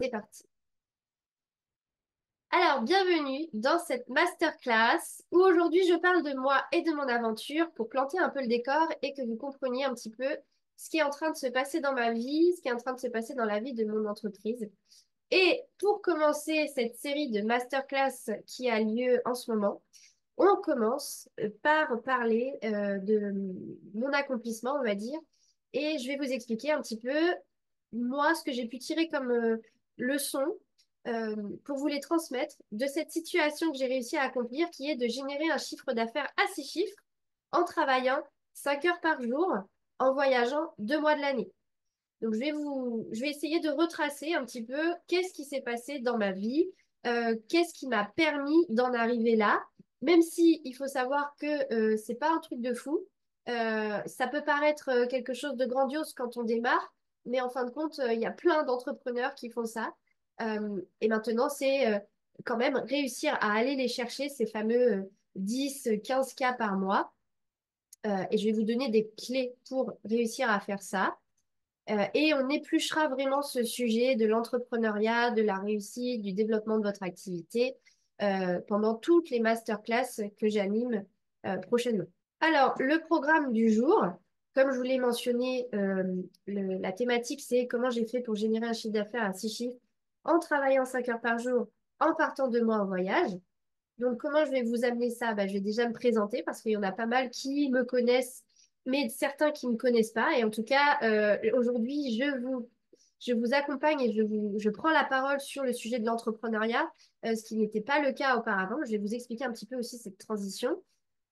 C'est parti. Alors, bienvenue dans cette masterclass où aujourd'hui je parle de moi et de mon aventure pour planter un peu le décor et que vous compreniez un petit peu ce qui est en train de se passer dans ma vie, ce qui est en train de se passer dans la vie de mon entreprise. Et pour commencer cette série de masterclass qui a lieu en ce moment, on commence par parler de mon accomplissement, on va dire, et je vais vous expliquer un petit peu, moi, ce que j'ai pu tirer comme leçon pour vous les transmettre de cette situation que j'ai réussi à accomplir, qui est de générer un chiffre d'affaires à 6 chiffres en travaillant 5 heures par jour, en voyageant 2 mois de l'année. Donc, je vais essayer de retracer un petit peu qu'est-ce qui s'est passé dans ma vie, qu'est-ce qui m'a permis d'en arriver là, même si il faut savoir que c'est pas un truc de fou. Ça peut paraître quelque chose de grandiose quand on démarre, mais en fin de compte, il y a plein d'entrepreneurs qui font ça. Et maintenant, c'est quand même réussir à aller les chercher, ces fameux 10, 15K par mois. Et je vais vous donner des clés pour réussir à faire ça. Et on épluchera vraiment ce sujet de l'entrepreneuriat, de la réussite, du développement de votre activité pendant toutes les masterclass que j'anime prochainement. Alors, le programme du jour, comme je vous l'ai mentionné, la thématique, c'est comment j'ai fait pour générer un chiffre d'affaires à 6 chiffres en travaillant 5 heures par jour, en partant de moi en voyage. Donc, comment je vais vous amener ça? Bah, je vais déjà me présenter parce qu'il y en a pas mal qui me connaissent, mais certains qui ne me connaissent pas. Et en tout cas, aujourd'hui, je vous accompagne et je prends la parole sur le sujet de l'entrepreneuriat, ce qui n'était pas le cas auparavant. Je vais vous expliquer un petit peu aussi cette transition.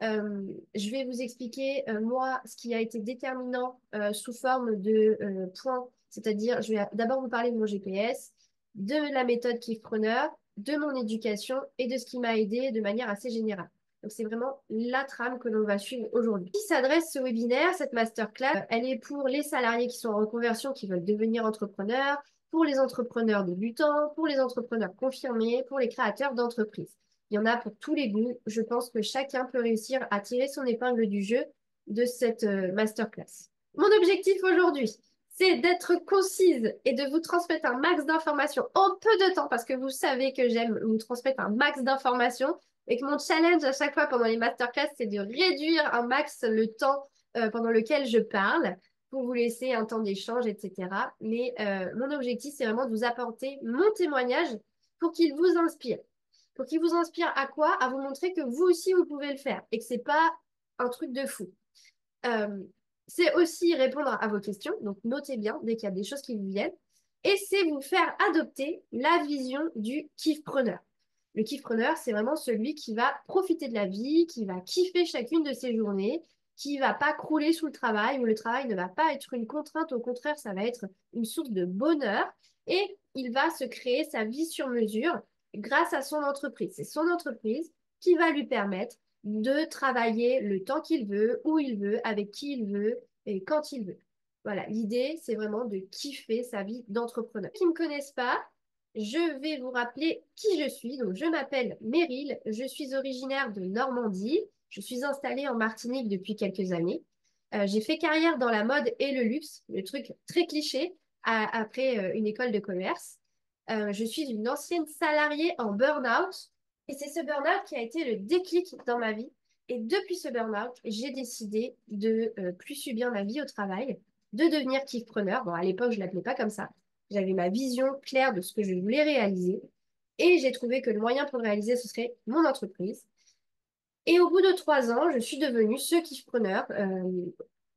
Je vais vous expliquer, moi, ce qui a été déterminant sous forme de points, c'est-à-dire, je vais d'abord vous parler de mon GPS, de la méthode Kifpreneur, de mon éducation et de ce qui m'a aidé de manière assez générale. Donc, c'est vraiment la trame que l'on va suivre aujourd'hui. Qui s'adresse ce webinaire, cette masterclass, elle est pour les salariés qui sont en reconversion, qui veulent devenir entrepreneurs, pour les entrepreneurs débutants, pour les entrepreneurs confirmés, pour les créateurs d'entreprises. Il y en a pour tous les goûts. Je pense que chacun peut réussir à tirer son épingle du jeu de cette masterclass. Mon objectif aujourd'hui, c'est d'être concise et de vous transmettre un max d'informations en peu de temps, parce que vous savez que j'aime vous transmettre un max d'informations et que mon challenge à chaque fois pendant les masterclass, c'est de réduire un max le temps pendant lequel je parle pour vous laisser un temps d'échange, etc. Mais mon objectif, c'est vraiment de vous apporter mon témoignage pour qu'il vous inspire. Pour qu'il vous inspire à quoi? À vous montrer que vous aussi, vous pouvez le faire et que c'est pas un truc de fou. Euh, c'est aussi répondre à vos questions, donc notez bien dès qu'il y a des choses qui vous viennent. Et c'est vous faire adopter la vision du kiff-preneur. Le kiff-preneur, c'est vraiment celui qui va profiter de la vie, qui va kiffer chacune de ses journées, qui va pas crouler sous le travail, où le travail ne va pas être une contrainte, au contraire, ça va être une source de bonheur. Et il va se créer sa vie sur mesure grâce à son entreprise. C'est son entreprise qui va lui permettre de travailler le temps qu'il veut, où il veut, avec qui il veut et quand il veut. Voilà, l'idée, c'est vraiment de kiffer sa vie d'entrepreneur. Qui ne me connaissent pas, je vais vous rappeler qui je suis. Donc, je m'appelle Meryl, je suis originaire de Normandie. Je suis installée en Martinique depuis quelques années. J'ai fait carrière dans la mode et le luxe, le truc très cliché, après une école de commerce. Je suis une ancienne salariée en burn-out et c'est ce burn-out qui a été le déclic dans ma vie. Et depuis ce burn-out, j'ai décidé de plus subir ma vie au travail, de devenir kickpreneur. Bon, à l'époque, je ne l'appelais pas comme ça. J'avais ma vision claire de ce que je voulais réaliser. Et j'ai trouvé que le moyen pour le réaliser, ce serait mon entreprise. Et au bout de 3 ans, je suis devenue ce kiffpreneur.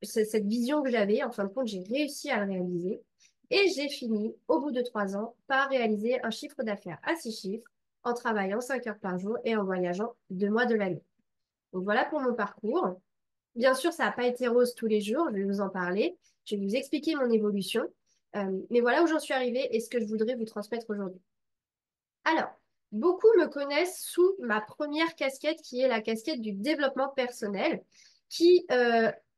Cette vision que j'avais, en fin de compte, j'ai réussi à le réaliser. Et j'ai fini, au bout de 3 ans, par réaliser un chiffre d'affaires à 6 chiffres en travaillant 5 heures par jour et en voyageant 2 mois de l'année. Donc voilà pour mon parcours. Bien sûr, ça n'a pas été rose tous les jours, je vais vous en parler. Je vais vous expliquer mon évolution. Mais voilà où j'en suis arrivée et ce que je voudrais vous transmettre aujourd'hui. Alors, beaucoup me connaissent sous ma première casquette qui est la casquette du développement personnel, qui,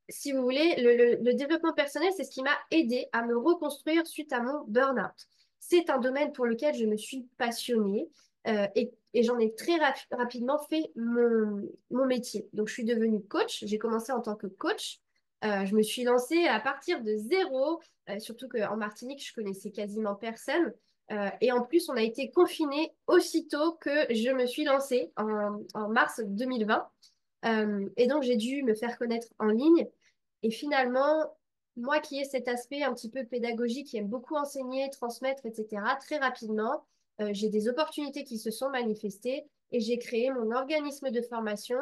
si vous voulez, le développement personnel, c'est ce qui m'a aidé à me reconstruire suite à mon burn-out. C'est un domaine pour lequel je me suis passionnée et j'en ai très rapidement fait mon métier. Donc, je suis devenue coach. J'ai commencé en tant que coach. Je me suis lancée à partir de zéro, surtout qu'en Martinique, je connaissais quasiment personne. Et en plus, on a été confinés aussitôt que je me suis lancée en mars 2020. Et donc, j'ai dû me faire connaître en ligne. Et finalement, moi qui ai cet aspect un petit peu pédagogique, qui aime beaucoup enseigner, transmettre, etc., très rapidement, j'ai des opportunités qui se sont manifestées et j'ai créé mon organisme de formation.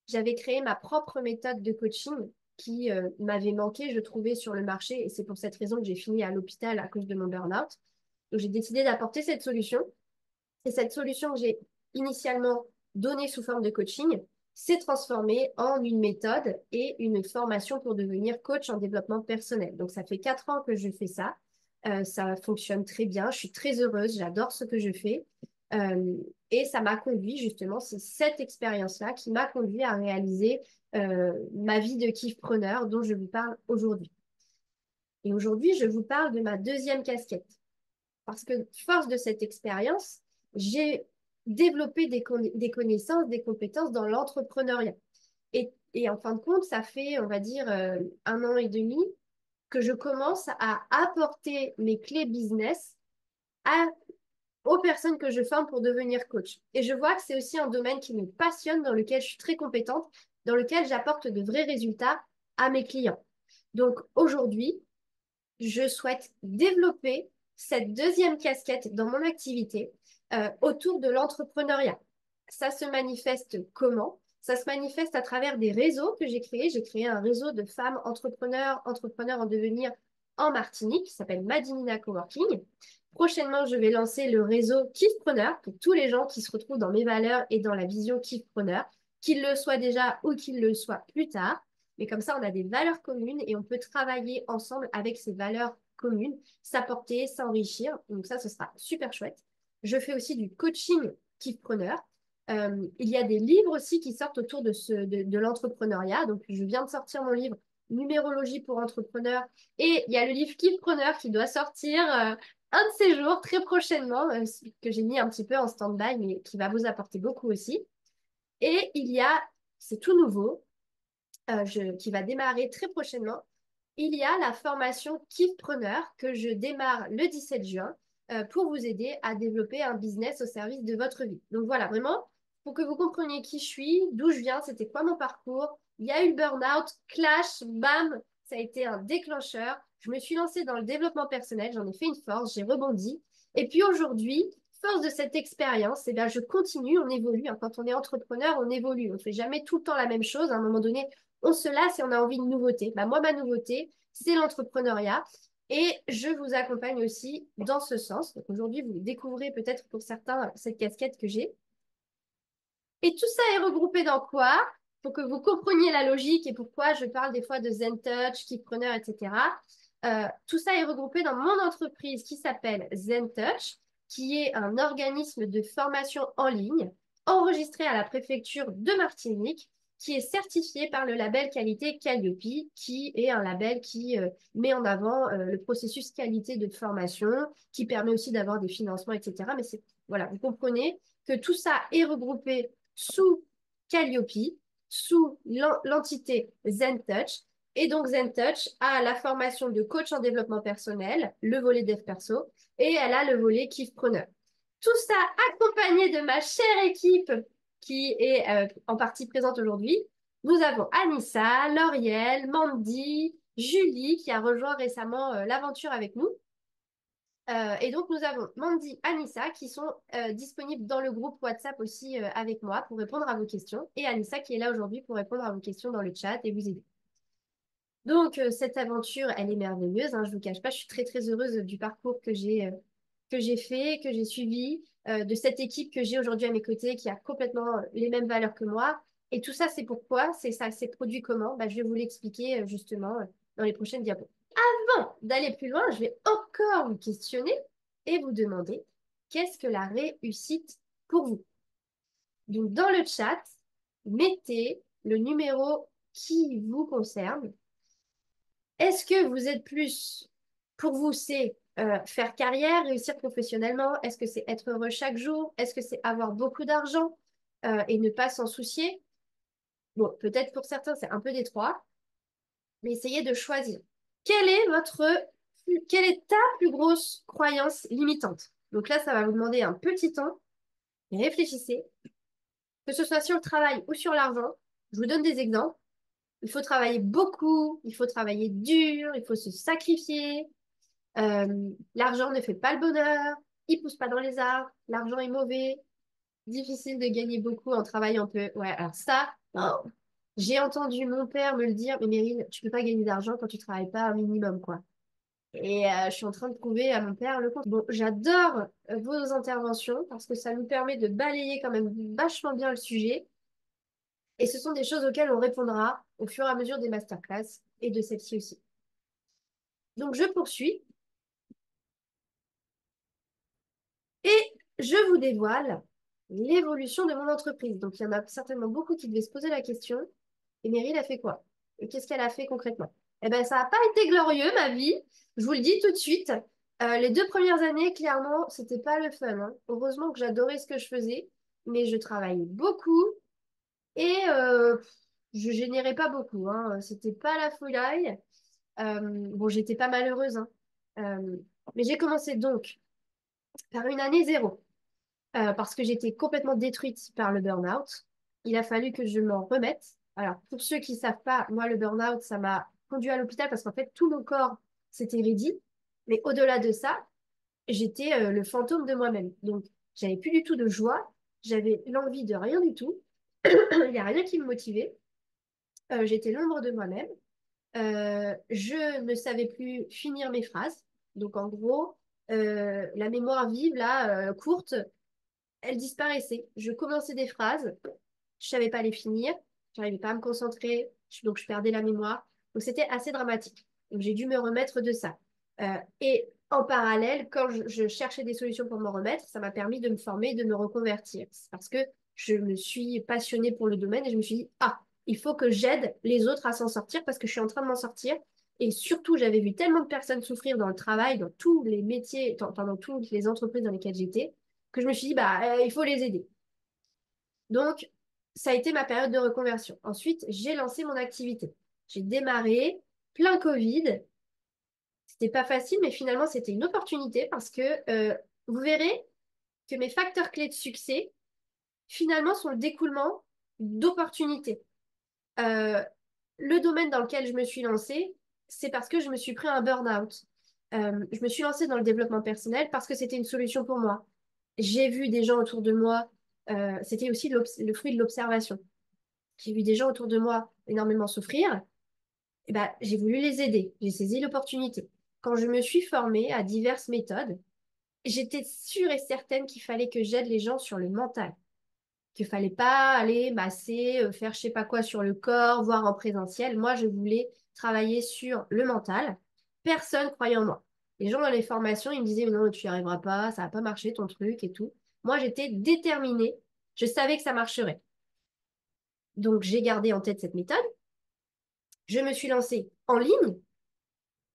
J'avais créé ma propre méthode de coaching qui m'avait manqué, je trouvais, sur le marché. Et c'est pour cette raison que j'ai fini à l'hôpital à cause de mon burn-out. Donc, j'ai décidé d'apporter cette solution. Et cette solution que j'ai initialement donnée sous forme de coaching s'est transformée en une méthode et une formation pour devenir coach en développement personnel. Donc, ça fait 4 ans que je fais ça. Ça fonctionne très bien. Je suis très heureuse. J'adore ce que je fais. Euh, et ça m'a conduit justement, c'est cette expérience-là qui m'a conduit à réaliser ma vie de kiffpreneur dont je vous parle aujourd'hui. Et aujourd'hui, je vous parle de ma deuxième casquette. Parce que force de cette expérience, j'ai développé des connaissances, des compétences dans l'entrepreneuriat. Et en fin de compte, ça fait, on va dire, 1 an et demi que je commence à apporter mes clés business à, aux personnes que je forme pour devenir coach. Et je vois que c'est aussi un domaine qui me passionne, dans lequel je suis très compétente, dans lequel j'apporte de vrais résultats à mes clients. Donc aujourd'hui, je souhaite développer cette deuxième casquette dans mon activité autour de l'entrepreneuriat. Ça se manifeste comment? Ça se manifeste à travers des réseaux que j'ai créés. J'ai créé un réseau de femmes entrepreneurs, entrepreneurs en devenir en Martinique qui s'appelle Madinina Coworking. Prochainement, je vais lancer le réseau Kiffpreneur pour tous les gens qui se retrouvent dans mes valeurs et dans la vision Kiffpreneur, qu'ils le soient déjà ou qu'ils le soient plus tard. Mais comme ça, on a des valeurs communes et on peut travailler ensemble avec ces valeurs communes, s'apporter, s'enrichir. Donc ça, ce sera super chouette. Je fais aussi du coaching kiffpreneur. Il y a des livres aussi qui sortent autour de l'entrepreneuriat. Donc, je viens de sortir mon livre Numérologie pour entrepreneurs. Et il y a le livre Kiffpreneur qui doit sortir un de ces jours, très prochainement, que j'ai mis un petit peu en stand-by, mais qui va vous apporter beaucoup aussi. Et il y a, c'est tout nouveau, qui va démarrer très prochainement. Il y a la formation Kiffpreneur que je démarre le 17 juin pour vous aider à développer un business au service de votre vie. Donc voilà, vraiment, pour que vous compreniez qui je suis, d'où je viens, c'était quoi mon parcours. Il y a eu le burn-out, clash, bam, ça a été un déclencheur. Je me suis lancée dans le développement personnel, j'en ai fait une force, j'ai rebondi. Et puis aujourd'hui, force de cette expérience, eh bien, je continue, on évolue, hein. Quand on est entrepreneur, on évolue. On ne fait jamais tout le temps la même chose. À un moment donné, on se lasse et on a envie de nouveauté. Bah, moi, ma nouveauté, c'est l'entrepreneuriat. Et je vous accompagne aussi dans ce sens. Donc aujourd'hui, vous découvrez peut-être pour certains cette casquette que j'ai. Et tout ça est regroupé dans quoi? Pour que vous compreniez la logique et pourquoi je parle des fois de Zen Touch, Keepreneur, etc. Tout ça est regroupé dans mon entreprise qui s'appelle Zen Touch, qui est un organisme de formation en ligne enregistré à la préfecture de Martinique, qui est certifié par le label qualité Calliope, qui est un label qui met en avant le processus qualité de formation, qui permet aussi d'avoir des financements, etc. Mais c'est, voilà, vous comprenez que tout ça est regroupé sous Calliope, sous l'entité ZenTouch. Et donc ZenTouch a la formation de coach en développement personnel, le volet dev perso, et elle a le volet kiffpreneur. Tout ça accompagné de ma chère équipe qui est en partie présente aujourd'hui. Nous avons Anissa, Lauriel, Mandy, Julie qui a rejoint récemment l'aventure avec nous. Et donc, nous avons Mandy, Anissa qui sont disponibles dans le groupe WhatsApp aussi avec moi pour répondre à vos questions. Et Anissa qui est là aujourd'hui pour répondre à vos questions dans le chat et vous aider. Donc, cette aventure, elle est merveilleuse, hein, je ne vous cache pas, je suis très, très heureuse du parcours que j'ai fait, que j'ai suivi, de cette équipe que j'ai aujourd'hui à mes côtés qui a complètement les mêmes valeurs que moi. Et tout ça, c'est pourquoi, c'est ça, c'est produit comment? Bah, je vais vous l'expliquer justement dans les prochaines diapos. Avant d'aller plus loin, je vais encore vous questionner et vous demander qu'est-ce que la réussite pour vous? Donc, dans le chat, mettez le numéro qui vous concerne. Est-ce que vous êtes plus, pour vous, c'est faire carrière, réussir professionnellement? Est-ce que c'est être heureux chaque jour? Est-ce que c'est avoir beaucoup d'argent et ne pas s'en soucier? Bon, peut-être pour certains, c'est un peu des trois, mais essayez de choisir. Quelle est ta plus grosse croyance limitante? Donc là, ça va vous demander un petit temps. Réfléchissez, que ce soit sur le travail ou sur l'argent. Je vous donne des exemples. Il faut travailler beaucoup, il faut travailler dur, il faut se sacrifier. L'argent ne fait pas le bonheur, il pousse pas dans les arbres, l'argent est mauvais, difficile de gagner beaucoup en travaillant peu. Ouais, alors ça, oh, j'ai entendu mon père me le dire, mais Meryl, tu peux pas gagner d'argent quand tu travailles pas un minimum, quoi. Et je suis en train de prouver à mon père le compte. Bon, j'adore vos interventions parce que ça nous permet de balayer quand même vachement bien le sujet. Et ce sont des choses auxquelles on répondra au fur et à mesure des masterclass et de celle-ci aussi. Donc, je poursuis et je vous dévoile l'évolution de mon entreprise. Donc, il y en a certainement beaucoup qui devaient se poser la question. Et Meryl a fait quoi? Et qu'est-ce qu'elle a fait concrètement? Eh ben, ça n'a pas été glorieux, ma vie. Je vous le dis tout de suite. Les 2 premières années, clairement, c'était pas le fun, hein. Heureusement que j'adorais ce que je faisais, mais je travaillais beaucoup et je générais pas beaucoup, hein. C'était pas la folie. Bon, j'étais pas malheureuse, hein. Euh, mais j'ai commencé donc par une année zéro, parce que j'étais complètement détruite par le burn-out. Il a fallu que je m'en remette. Alors, pour ceux qui savent pas, moi, le burn-out, ça m'a conduit à l'hôpital parce qu'en fait, tout mon corps s'était raidi. Mais au-delà de ça, j'étais le fantôme de moi-même. Donc, j'avais plus du tout de joie. J'avais l'envie de rien du tout. Il n'y a rien qui me motivait. J'étais l'ombre de moi-même. Je ne savais plus finir mes phrases. Donc, en gros, la mémoire vive, là, courte, elle disparaissait. Je commençais des phrases, je savais pas les finir, j'arrivais pas à me concentrer, donc je perdais la mémoire. Donc, c'était assez dramatique. Donc, j'ai dû me remettre de ça. Et en parallèle, quand je cherchais des solutions pour me remettre, ça m'a permis de me former et de me reconvertir. C'est parce que je me suis passionnée pour le domaine et je me suis dit, ah, il faut que j'aide les autres à s'en sortir parce que je suis en train de m'en sortir. Et surtout, j'avais vu tellement de personnes souffrir dans le travail, dans tous les métiers, dans toutes les entreprises dans lesquelles j'étais, que je me suis dit, bah, il faut les aider. Donc, ça a été ma période de reconversion. Ensuite, j'ai lancé mon activité. J'ai démarré, plein Covid. C'était pas facile, mais finalement, c'était une opportunité parce que vous verrez que mes facteurs clés de succès, finalement, sont le découlement d'opportunités. Euh, le domaine dans lequel je me suis lancée, c'est parce que je me suis pris un burn-out. Je me suis lancée dans le développement personnel parce que c'était une solution pour moi. J'ai vu des gens autour de moi, c'était aussi le fruit de l'observation. J'ai vu des gens autour de moi énormément souffrir, et ben, j'ai voulu les aider. J'ai saisi l'opportunité. Quand je me suis formée à diverses méthodes, j'étais sûre et certaine qu'il fallait que j'aide les gens sur le mental. Qu'il fallait pas aller masser, faire je sais pas quoi sur le corps, voire en présentiel. Moi, je voulais travailler sur le mental. Personne croyait en moi. Les gens dans les formations, ils me disaient, mais non, tu n'y arriveras pas, ça va pas marcher ton truc et tout. Moi, j'étais déterminée. Je savais que ça marcherait. Donc, j'ai gardé en tête cette méthode. Je me suis lancée en ligne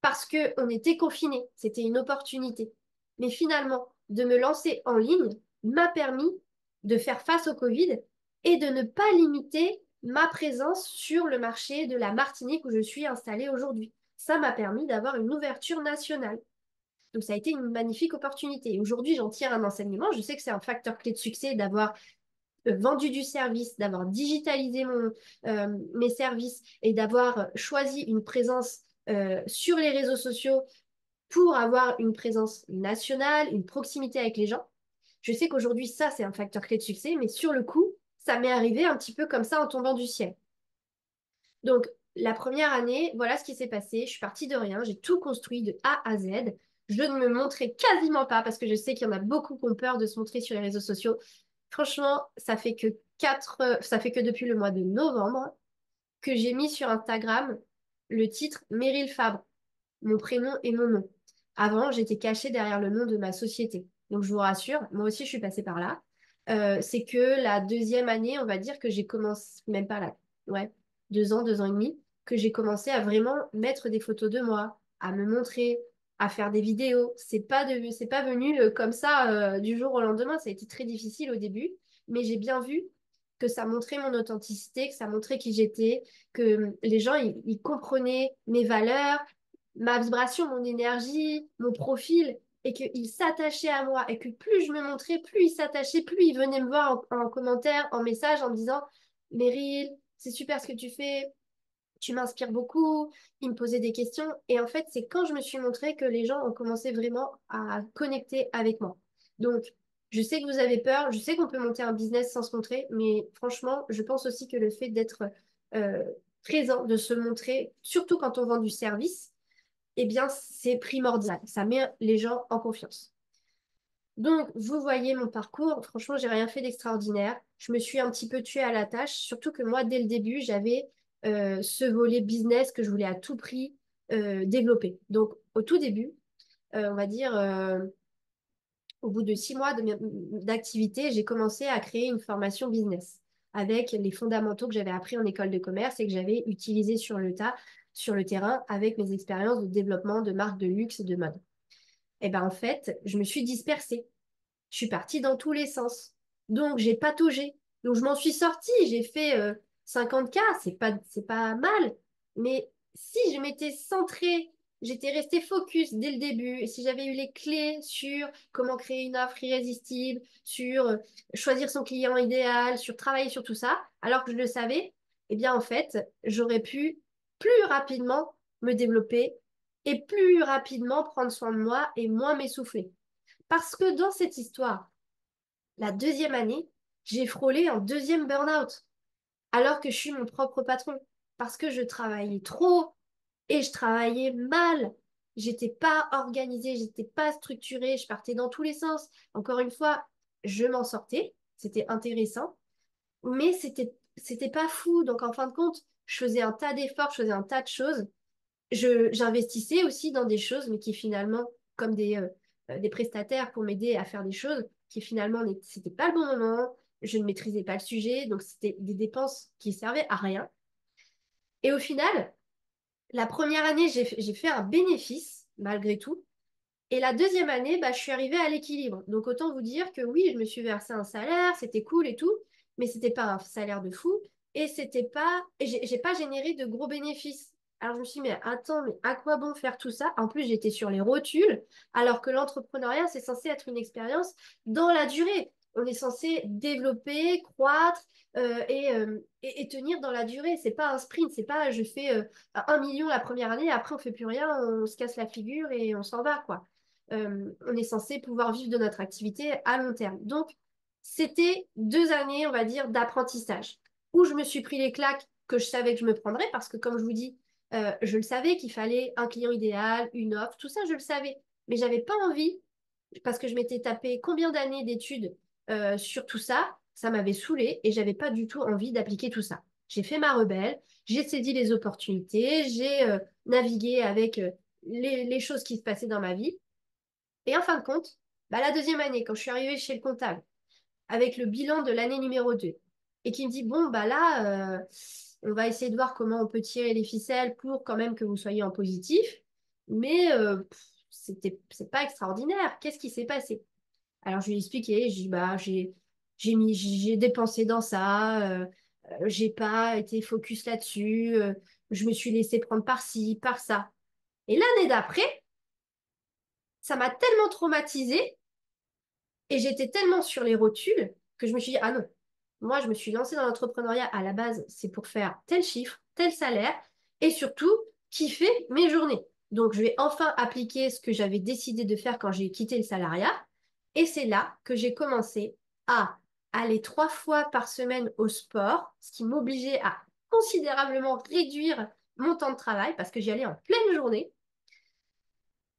parce que on était confinés. C'était une opportunité. Mais finalement, de me lancer en ligne m'a permis de faire face au Covid et de ne pas limiter ma présence sur le marché de la Martinique où je suis installée aujourd'hui. Ça m'a permis d'avoir une ouverture nationale. Donc ça a été une magnifique opportunité. Et aujourd'hui, j'en tire un enseignement. Je sais que c'est un facteur clé de succès d'avoir vendu du service, d'avoir digitalisé mes services et d'avoir choisi une présence sur les réseaux sociaux pour avoir une présence nationale, une proximité avec les gens. Je sais qu'aujourd'hui, ça, c'est un facteur clé de succès, mais sur le coup, ça m'est arrivé un petit peu comme ça en tombant du ciel. Donc, la première année, voilà ce qui s'est passé. Je suis partie de rien, j'ai tout construit de A à Z. Je ne me montrais quasiment pas parce que je sais qu'il y en a beaucoup qui ont peur de se montrer sur les réseaux sociaux. Franchement, ça fait que depuis le mois de novembre que j'ai mis sur Instagram le titre Meryl Fabre, mon prénom et mon nom. Avant, j'étais cachée derrière le nom de ma société. Donc, je vous rassure, moi aussi, je suis passée par là. C'est que la deuxième année, on va dire que j'ai commencé, même pas là, ouais, 2 ans, 2 ans et demi, que j'ai commencé à vraiment mettre des photos de moi, à me montrer, à faire des vidéos. C'est pas venu comme ça du jour au lendemain. Ça a été très difficile au début, mais j'ai bien vu que ça montrait mon authenticité, que ça montrait qui j'étais, que les gens, ils comprenaient mes valeurs, ma vibration, mon énergie, mon profil. et qu'il s'attachait à moi et que plus je me montrais, plus il s'attachait, plus il venait me voir en commentaire, en message en me disant, Meryl, c'est super ce que tu fais, tu m'inspires beaucoup. Il me posait des questions. Et en fait, c'est quand je me suis montrée que les gens ont commencé vraiment à connecter avec moi. Donc, je sais que vous avez peur, je sais qu'on peut monter un business sans se montrer, mais franchement, je pense aussi que le fait d'être euh, présent, de se montrer, surtout quand on vend du service, eh bien, c'est primordial. Ça met les gens en confiance. Donc, vous voyez mon parcours. Franchement, j'ai rien fait d'extraordinaire. Je me suis un petit peu tuée à la tâche, surtout que moi, dès le début, j'avais ce volet business que je voulais à tout prix développer. Donc, au tout début, on va dire, au bout de 6 mois d'activité, j'ai commencé à créer une formation business avec les fondamentaux que j'avais appris en école de commerce et que j'avais utilisés sur le tas, sur le terrain, avec mes expériences de développement de marques de luxe et de mode. Et ben en fait, je me suis dispersée. Je suis partie dans tous les sens. Donc, j'ai pataugé. Donc, je m'en suis sortie. J'ai fait 50K. C'est pas mal. Mais si je m'étais centrée, j'étais restée focus dès le début, et si j'avais eu les clés sur comment créer une offre irrésistible, sur choisir son client idéal, sur travailler sur tout ça, alors que je le savais, eh bien, en fait, j'aurais pu plus rapidement me développer et plus rapidement prendre soin de moi et moins m'essouffler. Parce que dans cette histoire, la deuxième année, j'ai frôlé un deuxième burn-out, alors que je suis mon propre patron. Parce que je travaillais trop et je travaillais mal. J'étais pas organisée, j'étais pas structurée, je partais dans tous les sens. Encore une fois, je m'en sortais, c'était intéressant, mais c'était pas fou. Donc en fin de compte, je faisais un tas d'efforts, je faisais un tas de choses, j'investissais aussi dans des choses, mais qui finalement, comme des prestataires pour m'aider à faire des choses, qui finalement, c'était pas le bon moment, je ne maîtrisais pas le sujet, donc c'était des dépenses qui servaient à rien. Et au final, la première année, j'ai fait un bénéfice, malgré tout. Et la deuxième année, bah, je suis arrivée à l'équilibre. Donc autant vous dire que oui, je me suis versé un salaire, c'était cool et tout, mais c'était pas un salaire de fou et c'était pas, et j'ai pas généré de gros bénéfices. Alors je me suis dit, mais attends, mais à quoi bon faire tout ça? En plus, j'étais sur les rotules, alors que l'entrepreneuriat, c'est censé être une expérience dans la durée. On est censé développer, croître et tenir dans la durée. C'est pas un sprint, c'est pas je fais 1 million la première année, après on fait plus rien, on se casse la figure et on s'en va, quoi. On est censé pouvoir vivre de notre activité à long terme. Donc, c'était 2 années, on va dire, d'apprentissage, où je me suis pris les claques que je savais que je me prendrais, parce que comme je vous dis, je le savais qu'il fallait un client idéal, une offre, tout ça, je le savais. Mais j'avais pas envie, parce que je m'étais tapé combien d'années d'études sur tout ça, ça m'avait saoulée et j'avais pas du tout envie d'appliquer tout ça. J'ai fait ma rebelle, j'ai saisi les opportunités, j'ai navigué avec les choses qui se passaient dans ma vie. Et en fin de compte, bah, la deuxième année, quand je suis arrivée chez le comptable, avec le bilan de l'année numéro 2, et qui me dit, bon, bah là, on va essayer de voir comment on peut tirer les ficelles pour quand même que vous soyez en positif, mais c'est pas extraordinaire. Qu'est-ce qui s'est passé? Alors, je lui ai expliqué, j'ai dit, bah, j'ai dépensé dans ça, j'ai pas été focus là-dessus, je me suis laissé prendre par ci, par ça. Et l'année d'après, ça m'a tellement traumatisée. Et j'étais tellement sur les rotules que je me suis dit, ah non, moi je me suis lancée dans l'entrepreneuriat à la base, c'est pour faire tel chiffre, tel salaire et surtout kiffer mes journées. Donc je vais enfin appliquer ce que j'avais décidé de faire quand j'ai quitté le salariat. Et c'est là que j'ai commencé à aller 3 fois par semaine au sport, ce qui m'obligeait à considérablement réduire mon temps de travail parce que j'y allais en pleine journée.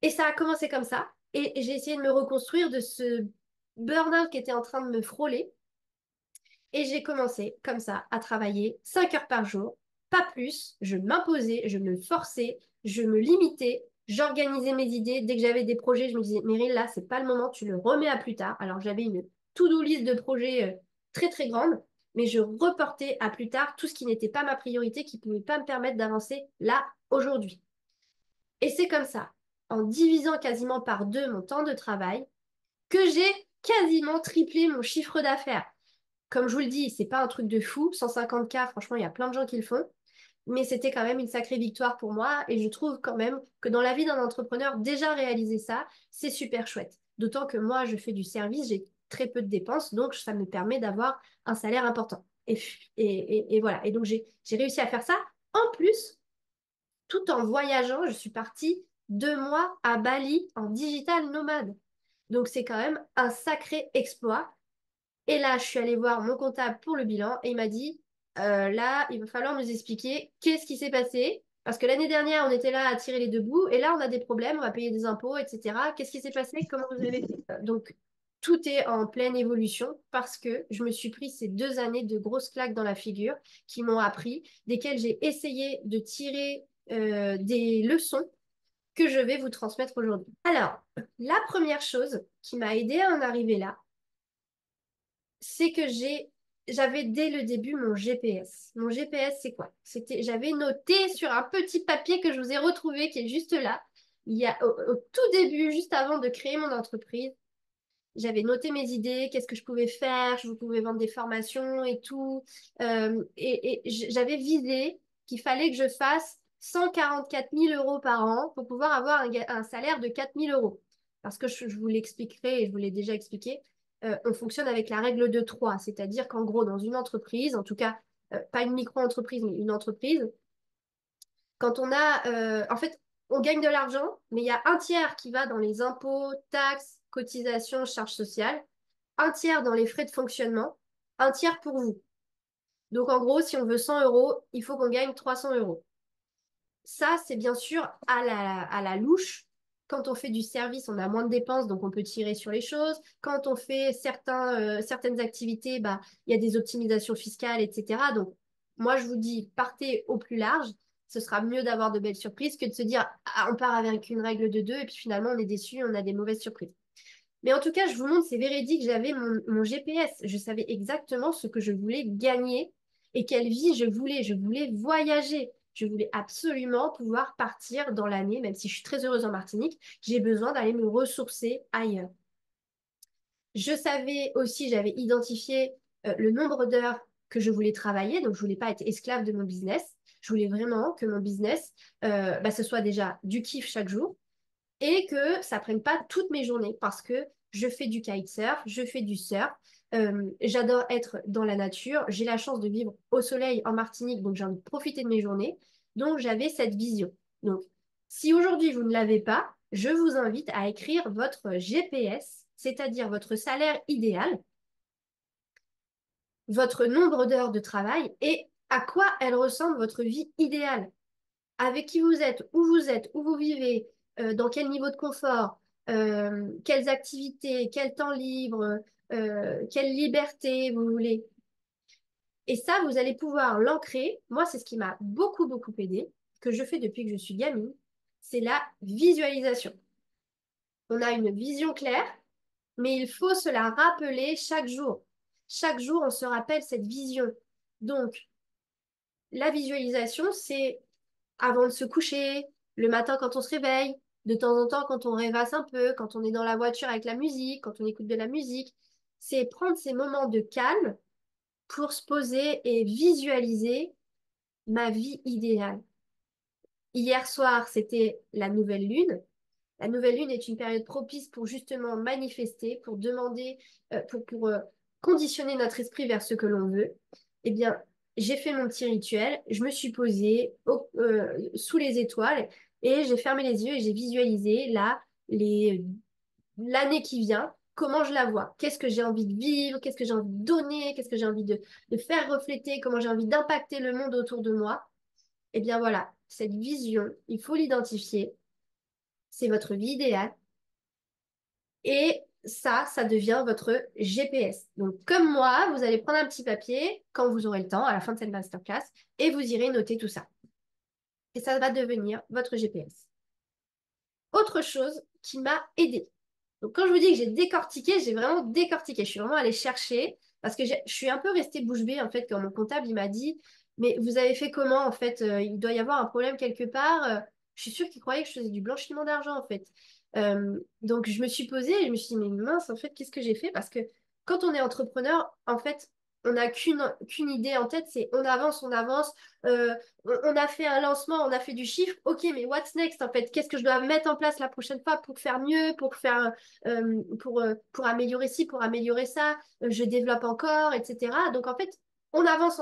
Et ça a commencé comme ça. Et j'ai essayé de me reconstruire de ce burn-out qui était en train de me frôler. Et j'ai commencé comme ça à travailler 5 heures par jour, pas plus. Je m'imposais, je me forçais, je me limitais, j'organisais mes idées. Dès que j'avais des projets, je me disais, Meryl, là, c'est pas le moment, tu le remets à plus tard. Alors j'avais une to-do list de projets très très grande, mais je reportais à plus tard tout ce qui n'était pas ma priorité, qui ne pouvait pas me permettre d'avancer là, aujourd'hui. Et c'est comme ça, en divisant quasiment par deux mon temps de travail, que j'ai quasiment triplé mon chiffre d'affaires. Comme je vous le dis, c'est pas un truc de fou. 150K, franchement, il y a plein de gens qui le font. Mais c'était quand même une sacrée victoire pour moi et je trouve quand même que dans la vie d'un entrepreneur, déjà réaliser ça, c'est super chouette. D'autant que moi, je fais du service, j'ai très peu de dépenses, donc ça me permet d'avoir un salaire important. Et voilà. Et donc, j'ai réussi à faire ça. En plus, tout en voyageant, je suis partie 2 mois à Bali en digital nomade. Donc, c'est quand même un sacré exploit. Et là, je suis allée voir mon comptable pour le bilan et il m'a dit, là, il va falloir nous expliquer qu'est-ce qui s'est passé. Parce que l'année dernière, on était là à tirer les deux bouts et là, on a des problèmes, on va payer des impôts, etc. Qu'est-ce qui s'est passé? Comment vous avez fait? Donc, tout est en pleine évolution parce que je me suis pris ces 2 années de grosses claques dans la figure qui m'ont appris, desquelles j'ai essayé de tirer des leçons que je vais vous transmettre aujourd'hui. Alors, la première chose qui m'a aidé à en arriver là, c'est que j'avais dès le début mon GPS. Mon GPS, c'est quoi? J'avais noté sur un petit papier que je vous ai retrouvé, qui est juste là. Il y a au tout début, juste avant de créer mon entreprise, j'avais noté mes idées, qu'est-ce que je pouvais faire, je pouvais vendre des formations et tout. J'avais visé qu'il fallait que je fasse 144 000 € par an pour pouvoir avoir un salaire de 4 000 €. Parce que je vous l'expliquerai et je vous l'ai déjà expliqué, on fonctionne avec la règle de 3, c'est-à-dire qu'en gros, dans une entreprise, en tout cas, pas une micro-entreprise, mais une entreprise, quand on a, en fait, on gagne de l'argent, mais il y a un tiers qui va dans les impôts, taxes, cotisations, charges sociales, un tiers dans les frais de fonctionnement, un tiers pour vous. Donc en gros, si on veut 100 euros, il faut qu'on gagne 300 euros. Ça, c'est bien sûr à la louche. Quand on fait du service, on a moins de dépenses, donc on peut tirer sur les choses. Quand on fait certaines activités, bah, il y a des optimisations fiscales, etc. Donc, moi, je vous dis, partez au plus large. Ce sera mieux d'avoir de belles surprises que de se dire, ah, on part avec une règle de 2 et puis finalement, on est déçu, on a des mauvaises surprises. Mais en tout cas, je vous montre, c'est véridique, j'avais mon GPS. Je savais exactement ce que je voulais gagner et quelle vie je voulais. Je voulais voyager. Je voulais absolument pouvoir partir dans l'année, même si je suis très heureuse en Martinique, j'ai besoin d'aller me ressourcer ailleurs. Je savais aussi, j'avais identifié le nombre d'heures que je voulais travailler, donc je voulais pas être esclave de mon business. Je voulais vraiment que mon business, bah, ce soit déjà du kiff chaque jour, et que ça prenne pas toutes mes journées parce que je fais du kitesurf, je fais du surf, j'adore être dans la nature, j'ai la chance de vivre au soleil en Martinique, donc j'ai envie de profiter de mes journées. Donc j'avais cette vision. Donc si aujourd'hui vous ne l'avez pas, je vous invite à écrire votre GPS, c'est-à-dire votre salaire idéal, votre nombre d'heures de travail et à quoi elle ressemble votre vie idéale, avec qui vous êtes, où vous vivez, dans quel niveau de confort, quelles activités, quel temps libre, quelle liberté vous voulez. Et ça, vous allez pouvoir l'ancrer. Moi, c'est ce qui m'a beaucoup, beaucoup aidé, que je fais depuis que je suis gamine, c'est la visualisation. On a une vision claire, mais il faut se la rappeler chaque jour. Chaque jour, on se rappelle cette vision. Donc, la visualisation, c'est avant de se coucher, le matin quand on se réveille, de temps en temps quand on rêvasse un peu, quand on est dans la voiture avec la musique, quand on écoute de la musique. C'est prendre ces moments de calme pour se poser et visualiser ma vie idéale. Hier soir, c'était la nouvelle lune. La nouvelle lune est une période propice pour justement manifester, pour demander, pour conditionner notre esprit vers ce que l'on veut. Eh bien, j'ai fait mon petit rituel, je me suis posée sous les étoiles et j'ai fermé les yeux et j'ai visualisé là l'année qui vient, comment je la vois, qu'est-ce que j'ai envie de vivre, qu'est-ce que j'ai envie de donner, qu'est-ce que j'ai envie de faire refléter, comment j'ai envie d'impacter le monde autour de moi. Eh bien voilà, cette vision, il faut l'identifier, c'est votre vie idéale. Et ça devient votre GPS. Donc, comme moi, vous allez prendre un petit papier quand vous aurez le temps, à la fin de cette masterclass, et vous irez noter tout ça. Et ça va devenir votre GPS. Autre chose qui m'a aidé. Donc, quand je vous dis que j'ai décortiqué, j'ai vraiment décortiqué. Je suis vraiment allée chercher parce que je suis un peu restée bouche bée, en fait, quand mon comptable, il m'a dit, mais vous avez fait comment, en fait? Il doit y avoir un problème quelque part. Je suis sûre qu'il croyait que je faisais du blanchiment d'argent, en fait. Donc, je me suis posée et je me suis dit, mais mince, en fait, qu'est-ce que j'ai fait? Parce que quand on est entrepreneur, en fait, on n'a qu'une idée en tête, c'est on avance, on a fait un lancement, on a fait du chiffre, ok, mais what's next en fait? Qu'est-ce que je dois mettre en place la prochaine fois pour faire mieux, pour améliorer ci, pour améliorer ça, je développe encore, etc. Donc en fait, on avance,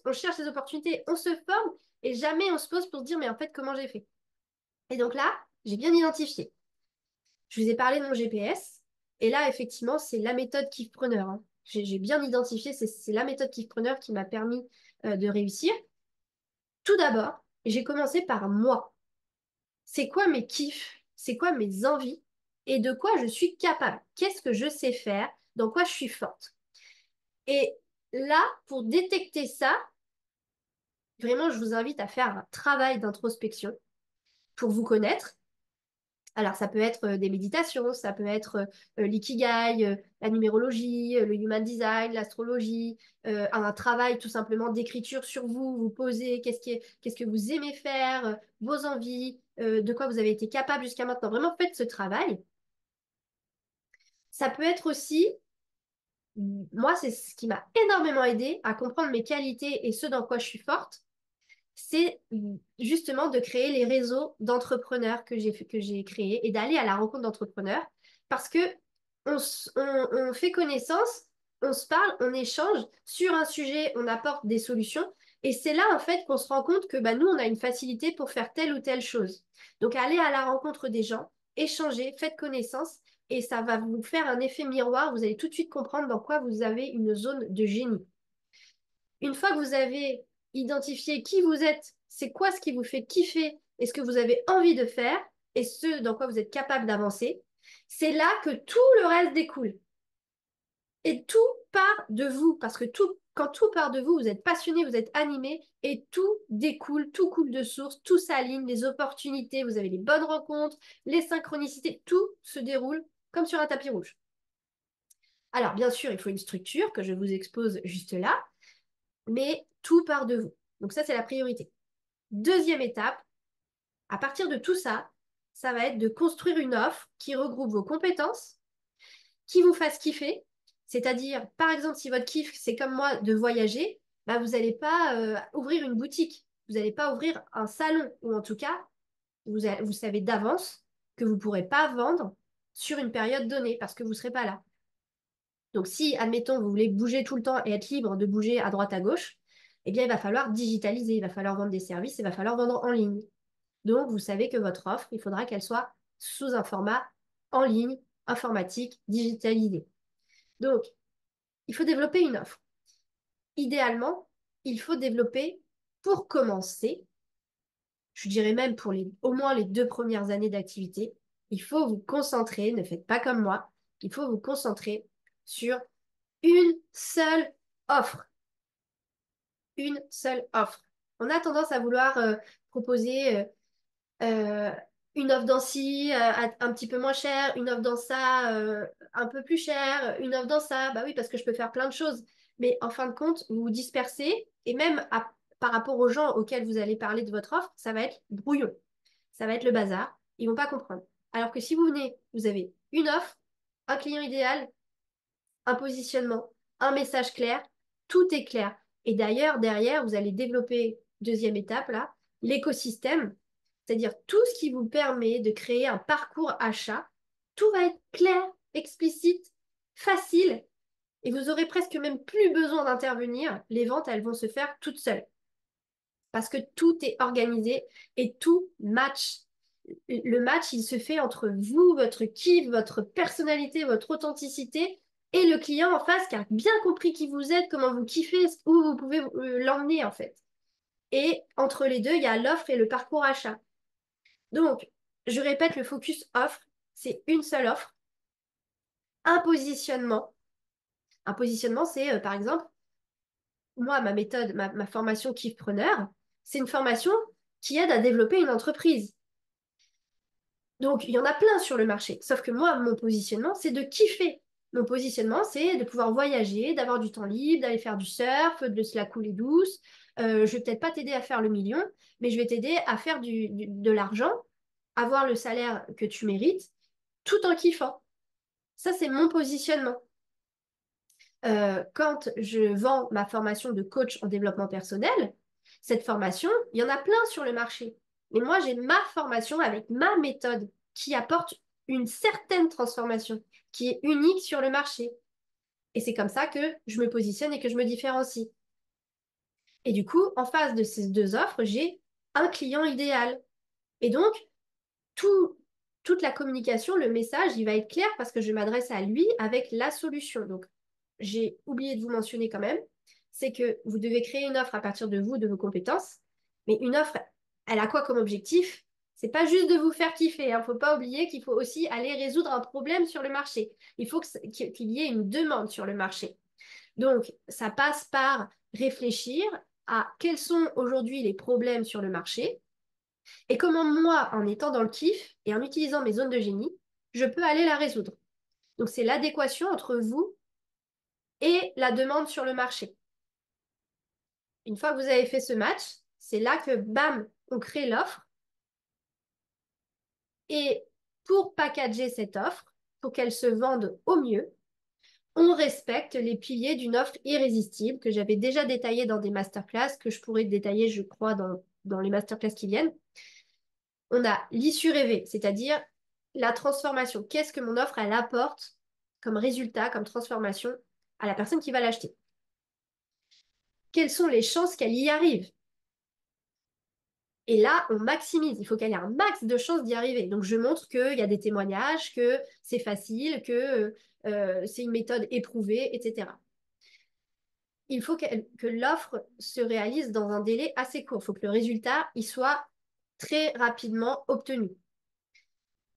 on cherche des opportunités, on se forme et jamais on se pose pour se dire, mais en fait, comment j'ai fait? Et donc là, j'ai bien identifié. Je vous ai parlé de mon GPS. Et là, effectivement, c'est la méthode Kifpreneur, hein. J'ai bien identifié, c'est la méthode Kifpreneur qui m'a permis de réussir. Tout d'abord, j'ai commencé par moi. C'est quoi mes kiffs? C'est quoi mes envies? Et de quoi je suis capable? Qu'est-ce que je sais faire? Dans quoi je suis forte? Et là, pour détecter ça, vraiment, je vous invite à faire un travail d'introspection pour vous connaître. Alors, ça peut être des méditations, ça peut être l'ikigai, la numérologie, le human design, l'astrologie, un travail tout simplement d'écriture sur vous, vous posez, qu'est-ce que vous aimez faire, vos envies, de quoi vous avez été capable jusqu'à maintenant. Vraiment, faites ce travail. Ça peut être aussi, moi, c'est ce qui m'a énormément aidé à comprendre mes qualités et ce dans quoi je suis forte, c'est justement de créer les réseaux d'entrepreneurs que j'ai créés et d'aller à la rencontre d'entrepreneurs parce que on fait connaissance, on se parle, on échange sur un sujet, on apporte des solutions et c'est là en fait qu'on se rend compte que bah, nous, on a une facilité pour faire telle ou telle chose. Donc, allez à la rencontre des gens, échangez, faites connaissance et ça va vous faire un effet miroir. Vous allez tout de suite comprendre dans quoi vous avez une zone de génie. Une fois que vous avez identifié qui vous êtes, c'est quoi ce qui vous fait kiffer et ce que vous avez envie de faire et ce dans quoi vous êtes capable d'avancer, c'est là que tout le reste découle. Et tout part de vous, parce que quand tout part de vous, vous êtes passionné, vous êtes animé et tout découle, tout coule de source, tout s'aligne, les opportunités, vous avez les bonnes rencontres, les synchronicités, tout se déroule comme sur un tapis rouge. Alors, bien sûr, il faut une structure que je vous expose juste là, mais tout part de vous. Donc ça, c'est la priorité. Deuxième étape, à partir de tout ça, ça va être de construire une offre qui regroupe vos compétences, qui vous fasse kiffer. C'est-à-dire, par exemple, si votre kiff, c'est comme moi de voyager, bah, vous n'allez pas ouvrir une boutique, vous n'allez pas ouvrir un salon, ou en tout cas, vous savez d'avance que vous ne pourrez pas vendre sur une période donnée parce que vous ne serez pas là. Donc si, admettons, vous voulez bouger tout le temps et être libre de bouger à droite à gauche, eh bien, il va falloir digitaliser, il va falloir vendre des services, il va falloir vendre en ligne. Donc, vous savez que votre offre, il faudra qu'elle soit sous un format en ligne, informatique, digitalisé. Donc, il faut développer une offre. Idéalement, il faut développer, pour commencer, je dirais même pour au moins les 2 premières années d'activité, il faut vous concentrer, ne faites pas comme moi, il faut vous concentrer sur une seule offre. Une seule offre. On a tendance à vouloir proposer euh, une offre dans ci, un petit peu moins cher, une offre dans ça, un peu plus cher, une offre dans ça. Bah oui, parce que je peux faire plein de choses. Mais en fin de compte, vous vous dispersez et même par rapport aux gens auxquels vous allez parler de votre offre, ça va être brouillon. Ça va être le bazar. Ils vont pas comprendre. Alors que si vous venez, vous avez une offre, un client idéal, un positionnement, un message clair, tout est clair. Et d'ailleurs, derrière, vous allez développer, deuxième étape, là, l'écosystème, c'est-à-dire tout ce qui vous permet de créer un parcours achat. Tout va être clair, explicite, facile, et vous aurez presque même plus besoin d'intervenir. Les ventes, elles vont se faire toutes seules. Parce que tout est organisé et tout match. Le match, il se fait entre vous, votre kiff, votre personnalité, votre authenticité et le client en face qui a bien compris qui vous êtes, comment vous kiffez, où vous pouvez l'emmener en fait. Et entre les deux, il y a l'offre et le parcours achat. Donc, je répète, le focus offre, c'est une seule offre, un positionnement. Un positionnement, c'est par exemple, moi, ma méthode, ma formation Kiffpreneur, c'est une formation qui aide à développer une entreprise. Donc, il y en a plein sur le marché. Sauf que moi, mon positionnement, c'est de kiffer. Mon positionnement, c'est de pouvoir voyager, d'avoir du temps libre, d'aller faire du surf, de se la couler douce. Je vais peut-être pas t'aider à faire le million, mais je vais t'aider à faire de l'argent, avoir le salaire que tu mérites, tout en kiffant. Ça, c'est mon positionnement. quand je vends ma formation de coach en développement personnel, cette formation, il y en a plein sur le marché. Mais moi, j'ai ma formation avec ma méthode qui apporte une certaine transformation, qui est unique sur le marché. Et c'est comme ça que je me positionne et que je me différencie. Et du coup, en face de ces deux offres, j'ai un client idéal. Et donc, tout, toute la communication, le message, il va être clair parce que je m'adresse à lui avec la solution. Donc, j'ai oublié de vous mentionner quand même, c'est que vous devez créer une offre à partir de vous, de vos compétences. Mais une offre, elle a quoi comme objectif? C'est pas juste de vous faire kiffer. Il ne faut pas oublier qu'il faut aussi aller résoudre un problème sur le marché. Il faut qu'il y ait une demande sur le marché. Donc, ça passe par réfléchir à quels sont aujourd'hui les problèmes sur le marché et comment moi, en étant dans le kiff et en utilisant mes zones de génie, je peux aller la résoudre. Donc, c'est l'adéquation entre vous et la demande sur le marché. Une fois que vous avez fait ce match, c'est là que, bam, on crée l'offre. Et pour packager cette offre, pour qu'elle se vende au mieux, on respecte les piliers d'une offre irrésistible que j'avais déjà détaillé dans des masterclass, que je pourrais détailler, je crois, dans les masterclass qui viennent. On a l'issue rêvée, c'est-à-dire la transformation. Qu'est-ce que mon offre, elle apporte comme résultat, comme transformation à la personne qui va l'acheter? Quelles sont les chances qu'elle y arrive? Et là, on maximise. Il faut qu'elle ait un max de chances d'y arriver. Donc, je montre qu'il y a des témoignages, que c'est facile, que c'est une méthode éprouvée, etc. Il faut que l'offre se réalise dans un délai assez court. Il faut que le résultat il soit très rapidement obtenu.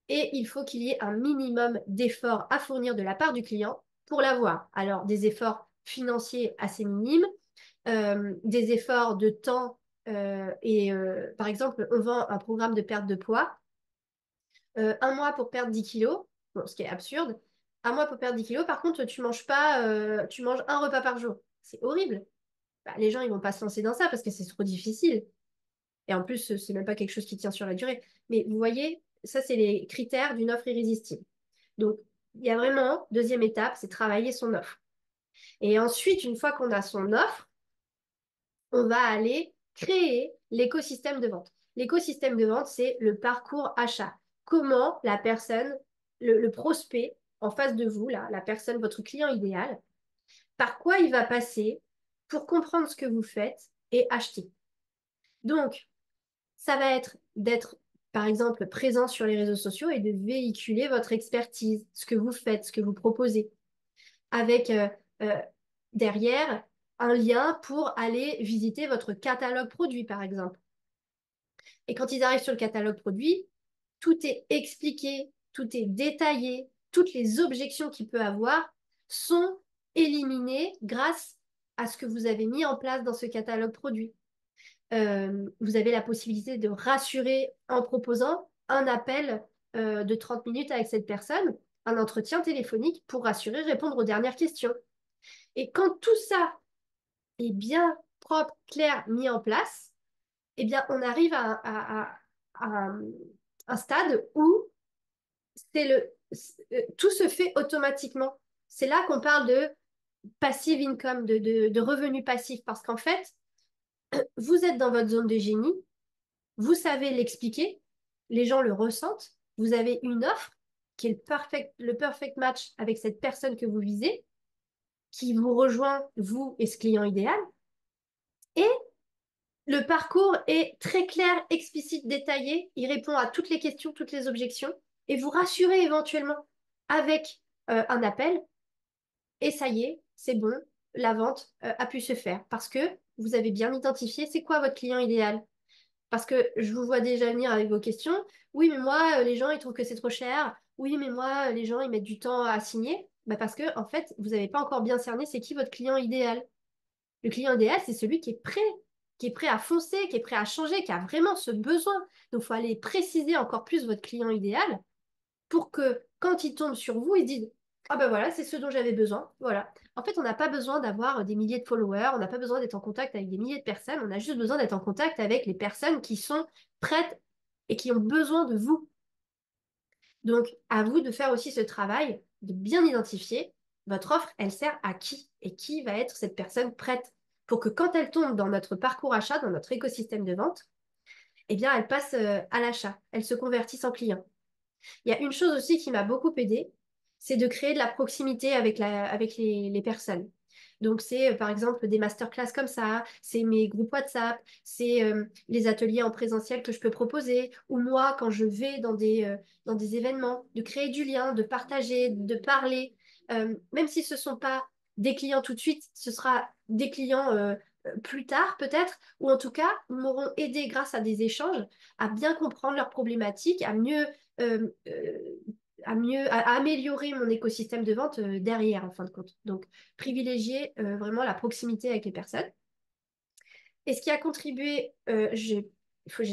Et il faut qu'il y ait un minimum d'efforts à fournir de la part du client pour l'avoir. Alors, des efforts financiers assez minimes, des efforts de temps par exemple, on vend un programme de perte de poids, un mois pour perdre 10 kilos, bon, ce qui est absurde. Un mois pour perdre 10 kilos, par contre, tu manges pas, tu manges un repas par jour. C'est horrible. Bah, les gens, ils vont pas se lancer dans ça parce que c'est trop difficile. Et en plus, c'est même pas quelque chose qui tient sur la durée. Mais vous voyez, ça, c'est les critères d'une offre irrésistible. Donc, il y a vraiment, deuxième étape, c'est travailler son offre. Et ensuite, une fois qu'on a son offre, on va aller créer l'écosystème de vente. L'écosystème de vente, c'est le parcours achat. Comment la personne, le prospect en face de vous, là, la personne, votre client idéal, par quoi il va passer pour comprendre ce que vous faites et acheter. Donc, ça va être d'être, par exemple, présent sur les réseaux sociaux et de véhiculer votre expertise, ce que vous faites, ce que vous proposez, avec euh, derrière un lien pour aller visiter votre catalogue produit, par exemple. Et quand ils arrivent sur le catalogue produit, tout est expliqué, tout est détaillé, toutes les objections qu'il peut avoir sont éliminées grâce à ce que vous avez mis en place dans ce catalogue produit. Vous avez la possibilité de rassurer en proposant un appel de 30 minutes avec cette personne, un entretien téléphonique pour rassurer, répondre aux dernières questions. Et quand tout ça est bien propre, clair, mis en place, eh bien, on arrive à un stade où tout se fait automatiquement. C'est là qu'on parle de passive income, de revenus passifs, parce qu'en fait, vous êtes dans votre zone de génie, vous savez l'expliquer, les gens le ressentent, vous avez une offre qui est le perfect match avec cette personne que vous visez, qui vous rejoint, vous et ce client idéal, et le parcours est très clair, explicite, détaillé. Il répond à toutes les questions, toutes les objections et vous rassurez éventuellement avec un appel. Et ça y est, c'est bon, la vente a pu se faire parce que vous avez bien identifié c'est quoi votre client idéal. Parce que je vous vois déjà venir avec vos questions. Oui, mais moi, les gens, ils trouvent que c'est trop cher. Oui, mais moi, les gens, ils mettent du temps à signer. Bah parce que, en fait, vous n'avez pas encore bien cerné c'est qui votre client idéal. Le client idéal, c'est celui qui est prêt à foncer, qui est prêt à changer, qui a vraiment ce besoin. Donc, il faut aller préciser encore plus votre client idéal pour que quand il tombe sur vous, il dise, ah ben voilà, c'est ce dont j'avais besoin. Voilà. En fait, on n'a pas besoin d'avoir des milliers de followers, on n'a pas besoin d'être en contact avec des milliers de personnes, on a juste besoin d'être en contact avec les personnes qui sont prêtes et qui ont besoin de vous. Donc, à vous de faire aussi ce travail, de bien identifier. votre offre, elle sert à qui? Et qui va être cette personne prête pour que quand elle tombe dans notre parcours achat, dans notre écosystème de vente, eh bien, elle passe à l'achat, elle se convertisse en client. Il y a une chose aussi qui m'a beaucoup aidée, c'est de créer de la proximité avec les personnes. Donc, c'est par exemple des masterclass comme ça, c'est mes groupes WhatsApp, c'est les ateliers en présentiel que je peux proposer, ou moi, quand je vais dans des événements, de créer du lien, de partager, de parler. Même si ce ne sont pas des clients tout de suite, ce sera des clients plus tard peut-être, ou en tout cas, m'auront aidé grâce à des échanges à bien comprendre leurs problématiques, euh, euh, à améliorer mon écosystème de vente derrière, en fin de compte. Donc, privilégier vraiment la proximité avec les personnes. Et ce qui a contribué, j'ai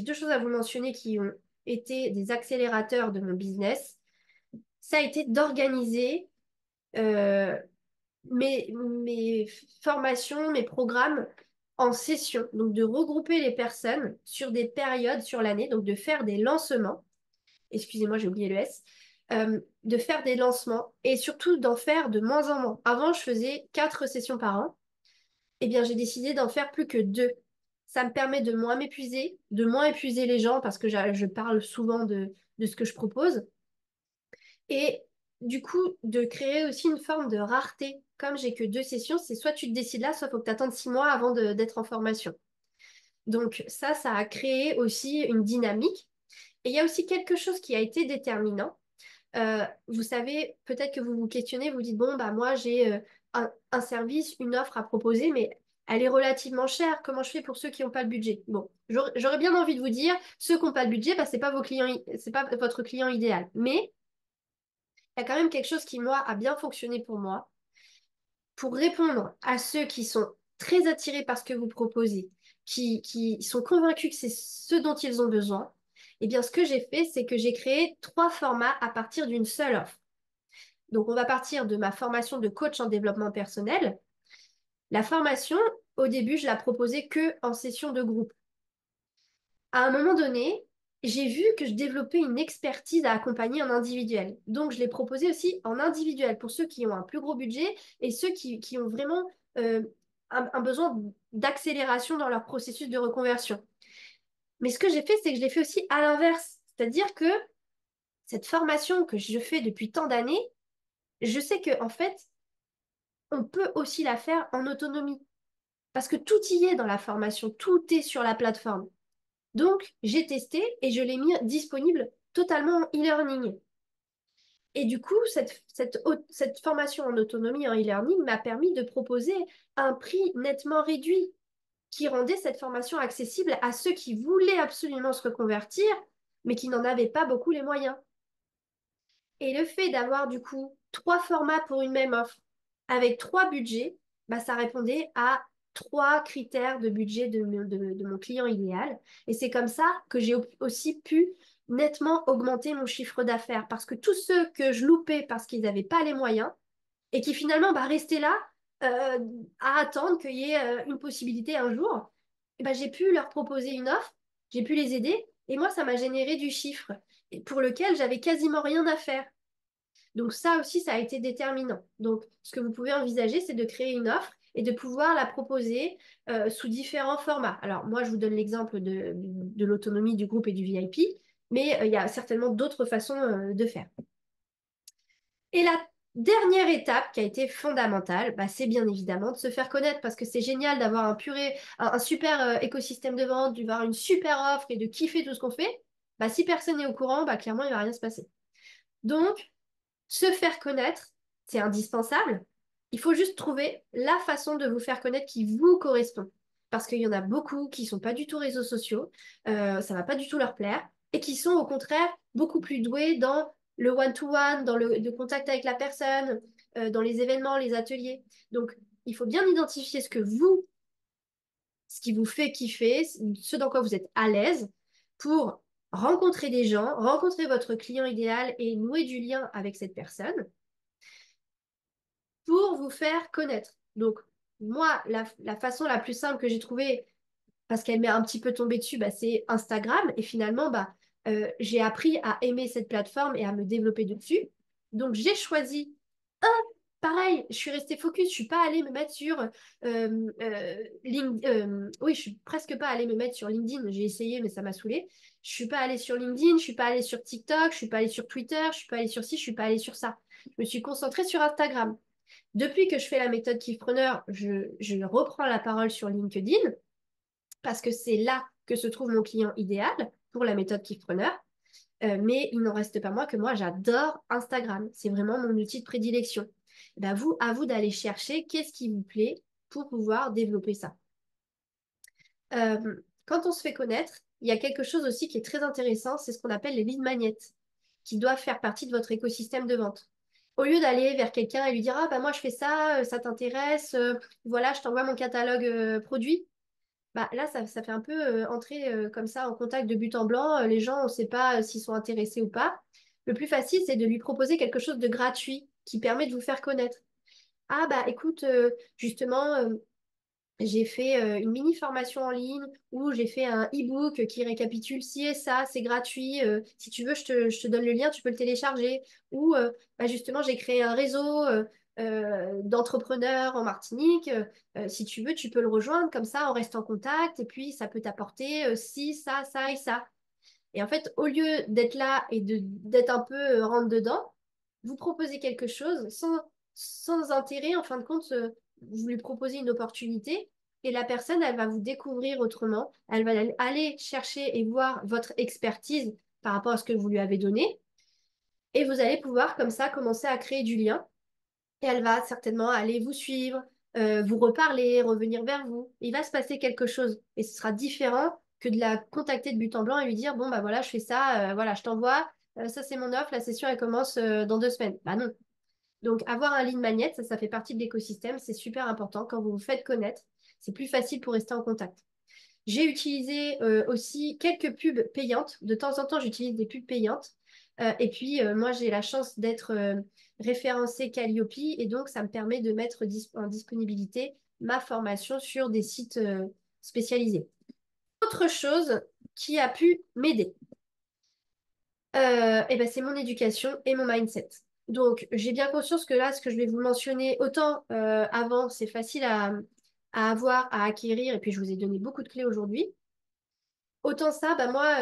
deux choses à vous mentionner qui ont été des accélérateurs de mon business. Ça a été d'organiser euh, mes formations, mes programmes en sessions. Donc, de regrouper les personnes sur des périodes sur l'année, donc de faire des lancements excusez-moi, j'ai oublié le S, de faire des lancements et surtout d'en faire de moins en moins. Avant, je faisais 4 sessions par an. Eh bien, j'ai décidé d'en faire plus que 2. Ça me permet de moins m'épuiser, de moins épuiser les gens parce que je parle souvent de ce que je propose. Et du coup, de créer aussi une forme de rareté. Comme j'ai que 2 sessions, c'est soit tu te décides là, soit il faut que tu attendes 6 mois avant d'être en formation. Donc ça a créé aussi une dynamique. Et il y a aussi quelque chose qui a été déterminant. Vous savez, peut-être que vous vous questionnez, vous dites, bon, bah moi j'ai un service, une offre à proposer, mais elle est relativement chère. Comment je fais pour ceux qui n'ont pas le budget? Bon, j'aurais bien envie de vous dire, ceux qui n'ont pas le budget, bah, c'est pas vos clients, c'est pas votre client idéal. Mais il y a quand même quelque chose qui, moi, a bien fonctionné pour moi. Pour répondre à ceux qui sont très attirés par ce que vous proposez, qui sont convaincus que c'est ce dont ils ont besoin, eh bien, ce que j'ai fait, c'est que j'ai créé 3 formats à partir d'une seule offre. Donc, on va partir de ma formation de coach en développement personnel. La formation, au début, je la proposais que en session de groupe. À un moment donné, j'ai vu que je développais une expertise à accompagner en individuel. Donc, je l'ai proposé aussi en individuel pour ceux qui ont un plus gros budget et ceux qui ont vraiment un besoin d'accélération dans leur processus de reconversion. Mais ce que j'ai fait, c'est que je l'ai fait aussi à l'inverse. C'est-à-dire que cette formation que je fais depuis tant d'années, je sais que en fait, on peut aussi la faire en autonomie. Parce que tout y est dans la formation, tout est sur la plateforme. Donc, j'ai testé et je l'ai mis disponible totalement en e-learning. Et du coup, cette formation en autonomie en e-learning m'a permis de proposer un prix nettement réduit qui rendait cette formation accessible à ceux qui voulaient absolument se reconvertir, mais qui n'en avaient pas beaucoup les moyens. Et le fait d'avoir du coup 3 formats pour une même offre avec 3 budgets, bah, ça répondait à 3 critères de budget de mon client idéal. Et c'est comme ça que j'ai aussi pu nettement augmenter mon chiffre d'affaires parce que tous ceux que je loupais parce qu'ils n'avaient pas les moyens et qui finalement bah, restaient là euh, à attendre qu'il y ait une possibilité un jour, et bah, j'ai pu leur proposer une offre, j'ai pu les aider et moi, ça m'a généré du chiffre pour lequel j'avais quasiment rien à faire. Donc ça aussi, ça a été déterminant. Donc ce que vous pouvez envisager, c'est de créer une offre et de pouvoir la proposer sous différents formats. Alors moi, je vous donne l'exemple de l'autonomie du groupe et du VIP, mais il y a certainement d'autres façons de faire. Et la dernière étape qui a été fondamentale, bah, c'est bien évidemment de se faire connaître parce que c'est génial d'avoir un super écosystème de vente, d'avoir une super offre et de kiffer tout ce qu'on fait. Bah, si personne n'est au courant, bah, clairement, il ne va rien se passer. Donc, se faire connaître, c'est indispensable. Il faut juste trouver la façon de vous faire connaître qui vous correspond. Parce qu'il y en a beaucoup qui sont pas du tout réseaux sociaux, ça va pas du tout leur plaire, et qui sont au contraire beaucoup plus doués dans le one-to-one, dans le contact avec la personne, dans les événements, les ateliers. Donc, il faut bien identifier ce qui vous fait kiffer, ce dans quoi vous êtes à l'aise pour rencontrer des gens, rencontrer votre client idéal et nouer du lien avec cette personne pour vous faire connaître. Donc, moi, la façon la plus simple que j'ai trouvée, parce qu'elle m'est un petit peu tombée dessus, bah, c'est Instagram. Et finalement, bah, j'ai appris à aimer cette plateforme et à me développer dessus. Donc, j'ai choisi un pareil, je suis restée focus, je suis pas allée me mettre sur oui, je suis presque pas allée me mettre sur LinkedIn. J'ai essayé, mais ça m'a saoulée. Je suis pas allée sur LinkedIn, je suis pas allée sur TikTok, je suis pas allée sur Twitter, je suis pas allée sur ci, je suis pas allée sur ça. Je me suis concentrée sur Instagram. Depuis que je fais la méthode Kifpreneur, je reprends la parole sur LinkedIn parce que c'est là que se trouve mon client idéal pour la méthode Kifpreneur. Mais il n'en reste pas moins que moi, j'adore Instagram. C'est vraiment mon outil de prédilection. Et ben vous, à vous d'aller chercher qu'est-ce qui vous plaît pour pouvoir développer ça. Quand on se fait connaître, il y a quelque chose aussi qui est très intéressant, c'est ce qu'on appelle les lead magnets, qui doivent faire partie de votre écosystème de vente. Au lieu d'aller vers quelqu'un et lui dire, ah bah moi je fais ça, ça t'intéresse, voilà, je t'envoie mon catalogue produit. Bah, là, ça fait un peu entrer comme ça en contact de but en blanc. Les gens, on ne sait pas s'ils sont intéressés ou pas. Le plus facile, c'est de lui proposer quelque chose de gratuit qui permet de vous faire connaître. Ah bah écoute, justement, j'ai fait une mini formation en ligne où j'ai fait un e-book qui récapitule ci et ça, c'est gratuit. Si tu veux, je te donne le lien, tu peux le télécharger. Ou bah, justement, j'ai créé un réseau d'entrepreneurs en Martinique. Si tu veux, tu peux le rejoindre, comme ça, on reste en contact et puis ça peut t'apporter ci, ça et ça. Et en fait, au lieu d'être là et d'être un peu rentre dedans, vous proposez quelque chose sans intérêt. En fin de compte, vous lui proposez une opportunité et la personne, elle va vous découvrir autrement. Elle va aller chercher et voir votre expertise par rapport à ce que vous lui avez donné. Et vous allez pouvoir, comme ça, commencer à créer du lien. Et elle va certainement aller vous suivre, vous reparler, revenir vers vous. Il va se passer quelque chose et ce sera différent que de la contacter de but en blanc et lui dire, bon, bah voilà, je fais ça, voilà, je t'envoie, ça c'est mon offre, la session elle commence dans 2 semaines. Bah non. Donc avoir un lead magnet, ça fait partie de l'écosystème, c'est super important. Quand vous vous faites connaître, c'est plus facile pour rester en contact. J'ai utilisé aussi quelques pubs payantes. De temps en temps, j'utilise des pubs payantes. Et puis, moi, j'ai la chance d'être référencée Calliope et donc ça me permet de mettre en disponibilité ma formation sur des sites spécialisés. Autre chose qui a pu m'aider, eh ben, c'est mon éducation et mon mindset. Donc, j'ai bien conscience que là, ce que je vais vous mentionner, autant avant, c'est facile à avoir, à acquérir, et puis je vous ai donné beaucoup de clés aujourd'hui. Autant ça, bah moi,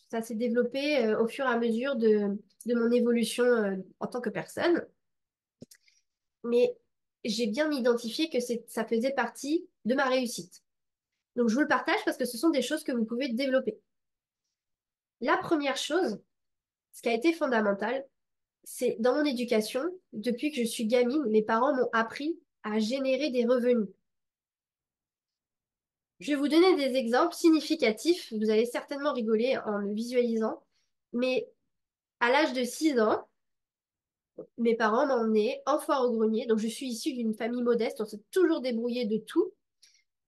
ça s'est développé au fur et à mesure de mon évolution en tant que personne. Mais j'ai bien identifié que ça faisait partie de ma réussite. Donc, je vous le partage parce que ce sont des choses que vous pouvez développer. La première chose, ce qui a été fondamental, c'est dans mon éducation, depuis que je suis gamine, mes parents m'ont appris à générer des revenus. Je vais vous donner des exemples significatifs. Vous allez certainement rigoler en le visualisant. Mais à l'âge de 6 ans, mes parents m'emmenaient en foire au grenier. Donc, je suis issue d'une famille modeste. On s'est toujours débrouillé de tout,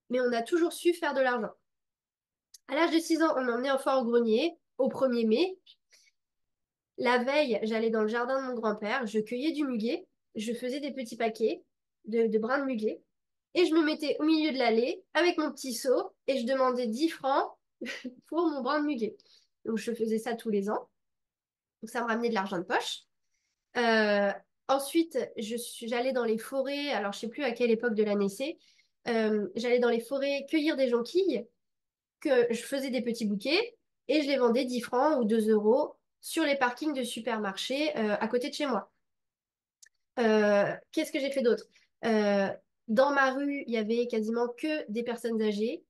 mais on a toujours su faire de l'argent. À l'âge de 6 ans, on m'emmenait en foire au grenier au 1er mai. La veille, j'allais dans le jardin de mon grand-père. Je cueillais du muguet. Je faisais des petits paquets de brins de muguet. Et je me mettais au milieu de l'allée avec mon petit seau et je demandais 10 francs pour mon brin de muguet. Donc, je faisais ça tous les ans. Donc, ça me ramenait de l'argent de poche. Euh, Ensuite, j'allais dans les forêts, alors je sais plus à quelle époque de l'année c'est, j'allais dans les forêts cueillir des jonquilles, que je faisais des petits bouquets et je les vendais 10 francs ou 2 euros sur les parkings de supermarchés à côté de chez moi. Qu'est-ce que j'ai fait d'autre? Euh, Dans ma rue, il y avait quasiment que des personnes âgées.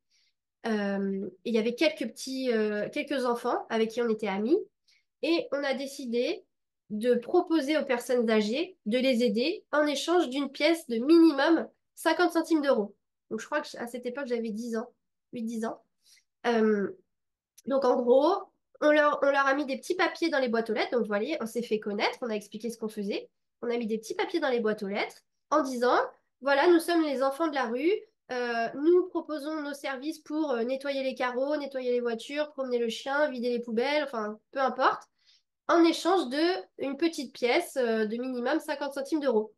Il y avait quelques enfants avec qui on était amis. Et on a décidé de proposer aux personnes âgées de les aider en échange d'une pièce de minimum 50 centimes d'euros. Donc je crois qu'à cette époque, j'avais 10 ans, 8-10 ans. Euh, donc en gros, on leur a mis des petits papiers dans les boîtes aux lettres. Donc vous voyez, on s'est fait connaître, on a expliqué ce qu'on faisait. On a mis des petits papiers dans les boîtes aux lettres en disant, voilà, nous sommes les enfants de la rue. Nous proposons nos services pour nettoyer les carreaux, nettoyer les voitures, promener le chien, vider les poubelles, enfin, peu importe en échange de une petite pièce de minimum 50 centimes d'euros.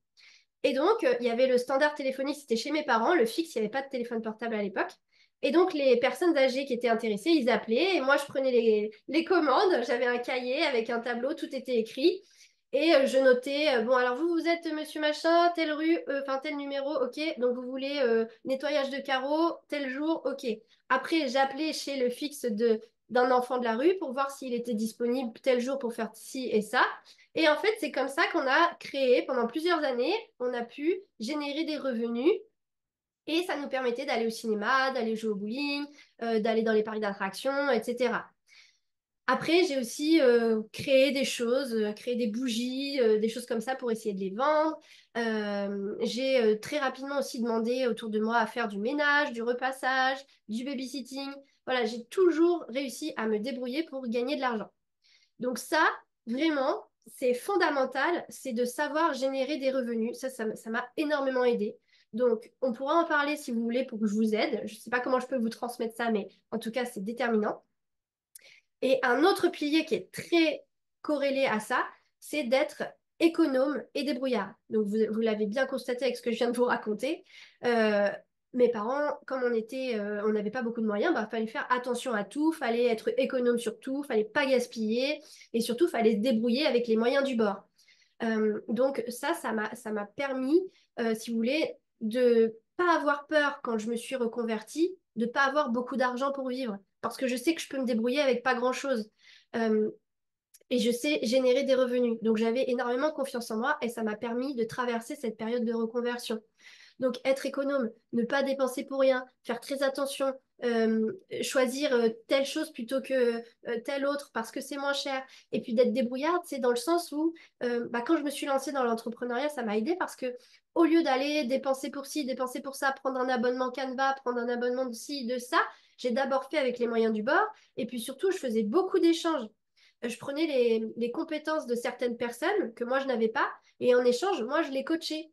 Et donc, il y avait le standard téléphonique, c'était chez mes parents, le fixe, il n'y avait pas de téléphone portable à l'époque. Et donc, les personnes âgées qui étaient intéressées, ils appelaient et moi, je prenais les commandes. J'avais un cahier avec un tableau, tout était écrit. Et je notais, bon, alors vous, vous êtes monsieur machin, telle rue, enfin tel numéro, ok. Donc vous voulez nettoyage de carreaux, tel jour, ok. Après, j'appelais chez le fixe d'un enfant de la rue pour voir s'il était disponible tel jour pour faire ci et ça. Et en fait, c'est comme ça qu'on a créé, pendant plusieurs années, on a pu générer des revenus. Et ça nous permettait d'aller au cinéma, d'aller jouer au bowling, d'aller dans les parcs d'attractions, etc. Après, j'ai aussi créé des choses, créé des bougies, des choses comme ça pour essayer de les vendre. J'ai très rapidement aussi demandé autour de moi à faire du ménage, du repassage, du babysitting. Voilà, j'ai toujours réussi à me débrouiller pour gagner de l'argent. Donc ça, vraiment, c'est fondamental, c'est de savoir générer des revenus. Ça m'a énormément aidé. Donc, on pourra en parler si vous voulez pour que je vous aide. Je ne sais pas comment je peux vous transmettre ça, mais en tout cas, c'est déterminant. Et un autre pilier qui est très corrélé à ça, c'est d'être économe et débrouillard. Donc, vous l'avez bien constaté avec ce que je viens de vous raconter. Euh, Mes parents, comme on n'avait pas beaucoup de moyens, bah, fallait faire attention à tout, fallait être économe sur tout, fallait pas gaspiller et surtout, fallait se débrouiller avec les moyens du bord. Donc ça m'a permis, si vous voulez, de pas avoir peur quand je me suis reconvertie, de pas avoir beaucoup d'argent pour vivre, parce que je sais que je peux me débrouiller avec pas grand-chose. Euh, et je sais générer des revenus. Donc j'avais énormément confiance en moi et ça m'a permis de traverser cette période de reconversion. Donc, être économe, ne pas dépenser pour rien, faire très attention, choisir telle chose plutôt que telle autre parce que c'est moins cher. Et puis d'être débrouillarde, c'est dans le sens où, bah, quand je me suis lancée dans l'entrepreneuriat, ça m'a aidé parce que au lieu d'aller dépenser pour ci, dépenser pour ça, prendre un abonnement Canva, prendre un abonnement de ci, de ça, j'ai d'abord fait avec les moyens du bord. Et puis surtout, je faisais beaucoup d'échanges. Je prenais les compétences de certaines personnes que moi je n'avais pas et en échange, moi je les coachais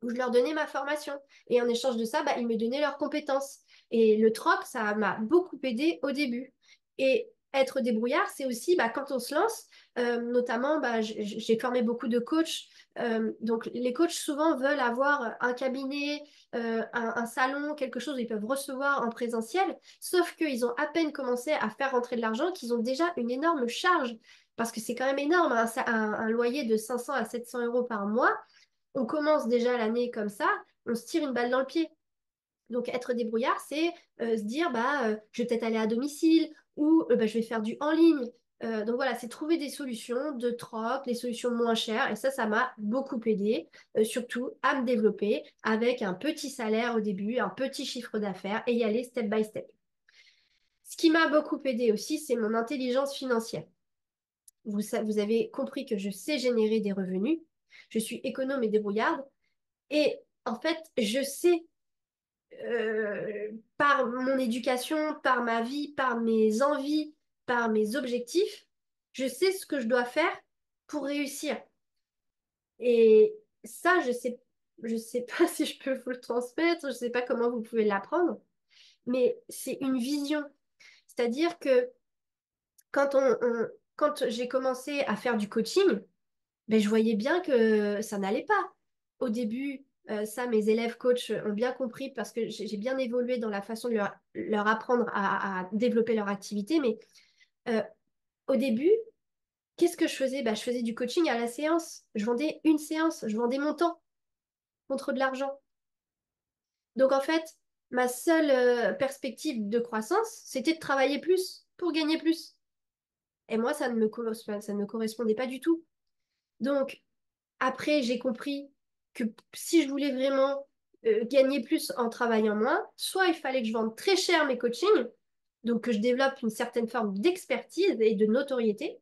où je leur donnais ma formation. Et en échange de ça, bah, ils me donnaient leurs compétences. Et le troc, ça m'a beaucoup aidé au début. Et être débrouillard, c'est aussi bah, quand on se lance, notamment, bah, j'ai formé beaucoup de coachs. Donc, les coachs souvent veulent avoir un cabinet, un salon, quelque chose où ils peuvent recevoir en présentiel. Sauf qu'ils ont à peine commencé à faire rentrer de l'argent, qu'ils ont déjà une énorme charge. Parce que c'est quand même énorme, hein, un loyer de 500 à 700 euros par mois. On commence déjà l'année comme ça, on se tire une balle dans le pied. Donc être débrouillard, c'est se dire bah je vais peut-être aller à domicile ou bah, je vais faire du en ligne. Donc voilà, c'est trouver des solutions de troc, des solutions moins chères et ça m'a beaucoup aidé, surtout à me développer avec un petit salaire au début, un petit chiffre d'affaires et y aller step by step. Ce qui m'a beaucoup aidé aussi, c'est mon intelligence financière. Vous avez compris que je sais générer des revenus, je suis économe et débrouillarde. Et en fait, je sais, par mon éducation, par ma vie, par mes envies, par mes objectifs, je sais ce que je dois faire pour réussir. Et ça, je sais pas si je peux vous le transmettre, je sais pas comment vous pouvez l'apprendre, mais c'est une vision. C'est-à-dire que quand j'ai commencé à faire du coaching, ben, je voyais bien que ça n'allait pas. Au début, ça, mes élèves coachs ont bien compris parce que j'ai bien évolué dans la façon de leur apprendre à développer leur activité. Mais euh, au début, qu'est-ce que je faisais? Ben, je faisais du coaching à la séance. Je vendais une séance, je vendais mon temps contre de l'argent. Donc en fait, ma seule perspective de croissance, c'était de travailler plus pour gagner plus. Et moi, ça ne me correspondait pas du tout. Donc, après, j'ai compris que si je voulais vraiment gagner plus en travaillant moins, soit il fallait que je vende très cher mes coachings, donc que je développe une certaine forme d'expertise et de notoriété,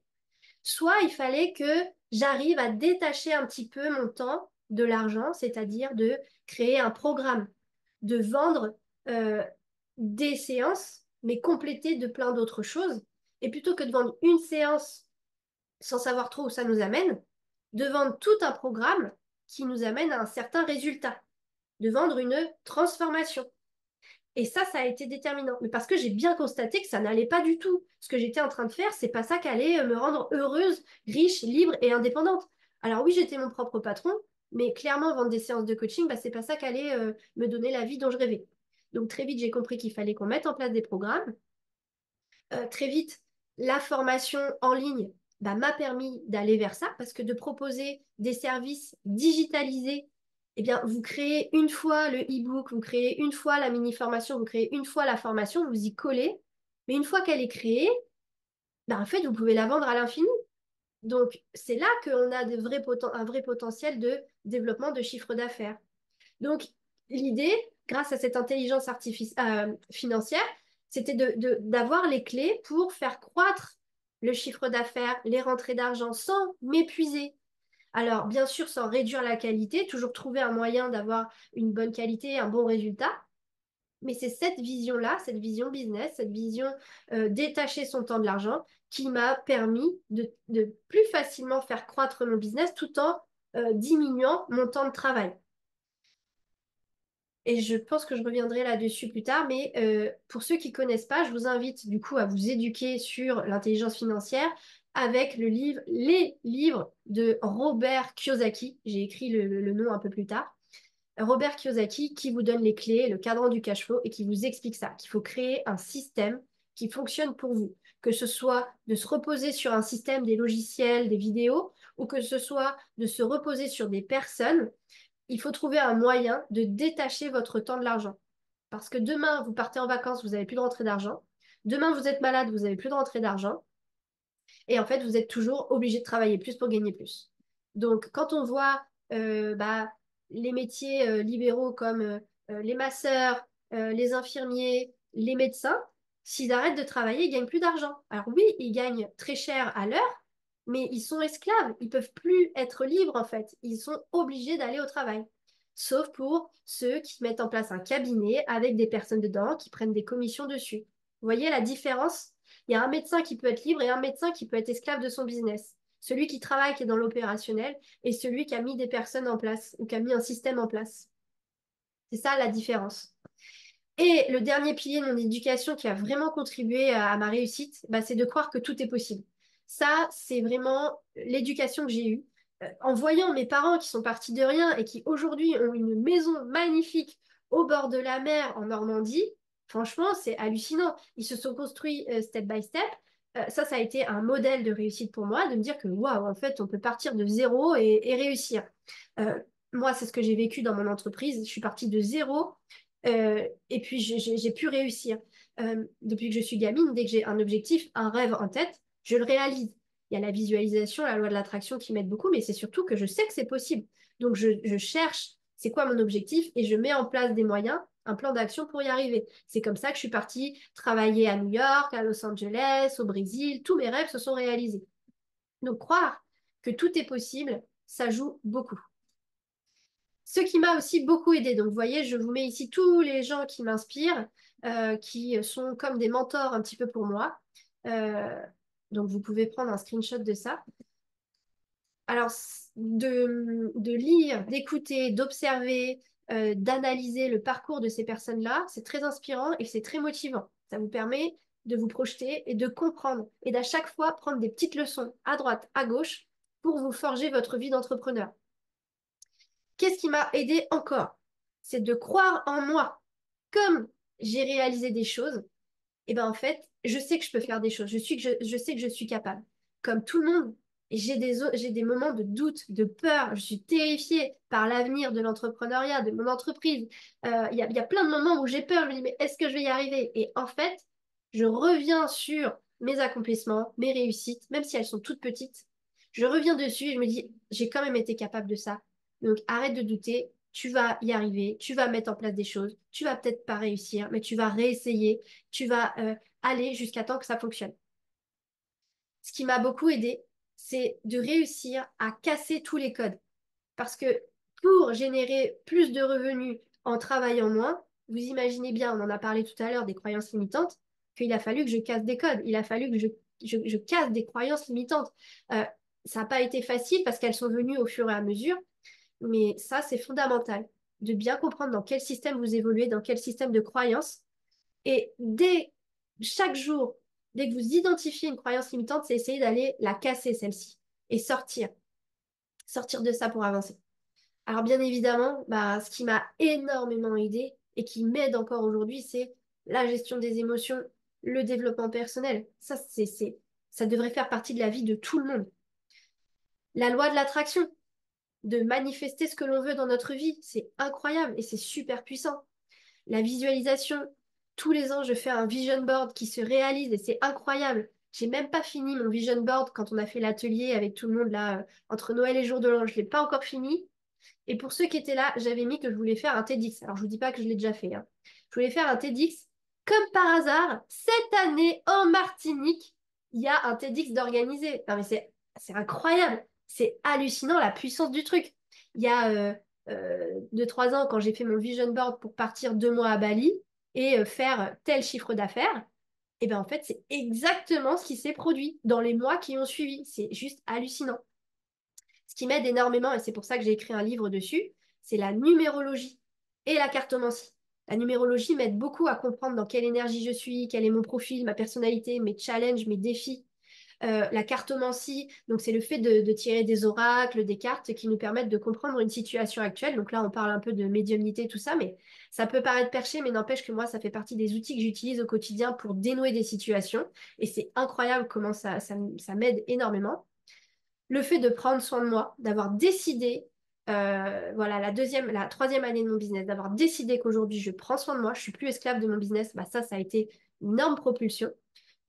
soit il fallait que j'arrive à détacher un petit peu mon temps de l'argent, c'est-à-dire de créer un programme, de vendre euh, des séances, mais complétées de plein d'autres choses. Et plutôt que de vendre une séance sans savoir trop où ça nous amène, de vendre tout un programme qui nous amène à un certain résultat, de vendre une transformation. Et ça a été déterminant. Mais parce que j'ai bien constaté que ça n'allait pas du tout. Ce que j'étais en train de faire, c'est pas ça qui allait me rendre heureuse, riche, libre et indépendante. Alors oui, j'étais mon propre patron, mais clairement, vendre des séances de coaching, bah, c'est pas ça qui allait me donner la vie dont je rêvais. Donc très vite, j'ai compris qu'il fallait qu'on mette en place des programmes très vite la formation en ligne bah, m'a permis d'aller vers ça parce que de proposer des services digitalisés, eh bien, vous créez une fois le e-book, vous créez une fois la mini-formation, vous créez une fois la formation, vous y collez. Mais une fois qu'elle est créée, bah, en fait, vous pouvez la vendre à l'infini. Donc, c'est là qu'on a un vrai potentiel de développement de chiffre d'affaires. Donc, l'idée, grâce à cette intelligence financière, c'était d'avoir les clés pour faire croître le chiffre d'affaires, les rentrées d'argent sans m'épuiser. Alors, bien sûr, sans réduire la qualité, toujours trouver un moyen d'avoir une bonne qualité, un bon résultat. Mais c'est cette vision-là, cette vision business, cette vision détacher son temps de l'argent qui m'a permis de plus facilement faire croître mon business tout en diminuant mon temps de travail. Et je pense que je reviendrai là-dessus plus tard, mais pour ceux qui ne connaissent pas, je vous invite du coup à vous éduquer sur l'intelligence financière avec les livres de Robert Kiyosaki. J'ai écrit le nom un peu plus tard. Robert Kiyosaki qui vous donne les clés, le cadran du cash flow et qui vous explique ça, qu'il faut créer un système qui fonctionne pour vous, que ce soit de se reposer sur un système, des logiciels, des vidéos, ou que ce soit de se reposer sur des personnes. Il faut trouver un moyen de détacher votre temps de l'argent. Parce que demain, vous partez en vacances, vous n'avez plus de rentrée d'argent. Demain, vous êtes malade, vous n'avez plus de rentrée d'argent. Et en fait, vous êtes toujours obligé de travailler plus pour gagner plus. Donc, quand on voit bah, les métiers libéraux comme les masseurs, les infirmiers, les médecins, s'ils arrêtent de travailler, ils gagnent plus d'argent. Alors oui, ils gagnent très cher à l'heure, mais ils sont esclaves. Ils peuvent plus être libres, en fait. Ils sont obligés d'aller au travail. Sauf pour ceux qui mettent en place un cabinet avec des personnes dedans qui prennent des commissions dessus. Vous voyez la différence? Il y a un médecin qui peut être libre et un médecin qui peut être esclave de son business. Celui qui travaille, qui est dans l'opérationnel, et celui qui a mis des personnes en place ou qui a mis un système en place. C'est ça la différence. Et le dernier pilier de mon éducation qui a vraiment contribué à ma réussite, bah, c'est de croire que tout est possible. Ça, c'est vraiment l'éducation que j'ai eue. En voyant mes parents qui sont partis de rien et qui aujourd'hui ont une maison magnifique au bord de la mer en Normandie, franchement, c'est hallucinant. Ils se sont construits step by step. Ça a été un modèle de réussite pour moi, de me dire que waouh, en fait, on peut partir de zéro et réussir. Euh, Moi, c'est ce que j'ai vécu dans mon entreprise. Je suis partie de zéro et puis j'ai pu réussir. Depuis que je suis gamine, dès que j'ai un objectif, un rêve en tête, je le réalise. Il y a la visualisation, la loi de l'attraction qui m'aide beaucoup, mais c'est surtout que je sais que c'est possible. Donc je cherche c'est quoi mon objectif et je mets en place des moyens, un plan d'action pour y arriver. C'est comme ça que je suis partie travailler à New York, à Los Angeles, au Brésil. Tous mes rêves se sont réalisés. Donc croire que tout est possible, ça joue beaucoup. Ce qui m'a aussi beaucoup aidé. Donc, vous voyez, je vous mets ici tous les gens qui m'inspirent, qui sont comme des mentors un petit peu pour moi. Euh, donc, vous pouvez prendre un screenshot de ça. Alors, de lire, d'écouter, d'observer, d'analyser le parcours de ces personnes-là, c'est très inspirant et c'est très motivant. Ça vous permet de vous projeter et de comprendre et d'à chaque fois prendre des petites leçons à droite, à gauche pour vous forger votre vie d'entrepreneur. Qu'est-ce qui m'a aidé encore? C'est de croire en moi. Comme j'ai réalisé des choses, et ben en fait, je sais que je peux faire des choses. Je sais que je suis capable. Comme tout le monde, j'ai des moments de doute, de peur. Je suis terrifiée par l'avenir de l'entrepreneuriat, de mon entreprise. Il y a plein de moments où j'ai peur. Je me dis, mais est-ce que je vais y arriver? Et en fait, je reviens sur mes accomplissements, mes réussites, même si elles sont toutes petites. Je reviens dessus et je me dis, j'ai quand même été capable de ça. Donc arrête de douter, tu vas y arriver, tu vas mettre en place des choses, tu vas peut-être pas réussir, mais tu vas réessayer, tu vas aller jusqu'à temps que ça fonctionne. Ce qui m'a beaucoup aidé, c'est de réussir à casser tous les codes. Parce que pour générer plus de revenus en travaillant moins, vous imaginez bien, on en a parlé tout à l'heure des croyances limitantes, qu'il a fallu que je casse des codes, il a fallu que je casse des croyances limitantes. Euh, Ça n'a pas été facile parce qu'elles sont venues au fur et à mesure, mais ça, c'est fondamental de bien comprendre dans quel système vous évoluez, dans quel système de croyances. Et dès chaque jour, dès que vous identifiez une croyance limitante, c'est essayer d'aller la casser, celle-ci, et sortir de ça pour avancer. Alors bien évidemment, bah, ce qui m'a énormément aidé et qui m'aide encore aujourd'hui, c'est la gestion des émotions, le développement personnel. Ça, Ça devrait faire partie de la vie de tout le monde. La loi de l'attraction, de manifester ce que l'on veut dans notre vie, c'est incroyable et c'est super puissant. La visualisation, tous les ans, je fais un vision board qui se réalise et c'est incroyable. J'ai même pas fini mon vision board quand on a fait l'atelier avec tout le monde là, entre Noël et Jour de l'An. Je l'ai pas encore fini. Et pour ceux qui étaient là, j'avais mis que je voulais faire un TEDx. Alors, je vous dis pas que je l'ai déjà fait, hein. Je voulais faire un TEDx. Comme par hasard, cette année, en Martinique, il y a un TEDx d'organiser. Non, mais c'est incroyable. C'est hallucinant la puissance du truc. Il y a 2, 3 ans, quand j'ai fait mon vision board pour partir 2 mois à Bali et faire tel chiffre d'affaires, et bien en fait, c'est exactement ce qui s'est produit dans les mois qui ont suivi. C'est juste hallucinant. Ce qui m'aide énormément, et c'est pour ça que j'ai écrit un livre dessus, c'est la numérologie et la cartomancie. La numérologie m'aide beaucoup à comprendre dans quelle énergie je suis, quel est mon profil, ma personnalité, mes challenges, mes défis. La cartomancie, donc c'est le fait de tirer des oracles, des cartes qui nous permettent de comprendre une situation actuelle. Donc là, on parle un peu de médiumnité, tout ça, mais ça peut paraître perché, mais n'empêche que moi, ça fait partie des outils que j'utilise au quotidien pour dénouer des situations. Et c'est incroyable comment ça m'aide énormément. Le fait de prendre soin de moi, d'avoir décidé, voilà, la troisième année de mon business, d'avoir décidé qu'aujourd'hui je prends soin de moi, je suis plus esclave de mon business, bah ça a été une énorme propulsion.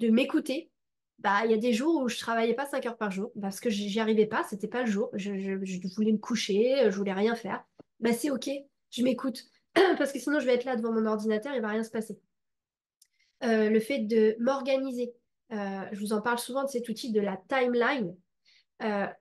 De m'écouter, bah il y a des jours où je travaillais pas 5 heures par jour parce que j'y arrivais pas, c'était pas le jour, je voulais me coucher, je voulais rien faire. Bah c'est ok, je m'écoute parce que sinon je vais être là devant mon ordinateur, il va rien se passer. Le fait de m'organiser, je vous en parle souvent de cet outil de la timeline.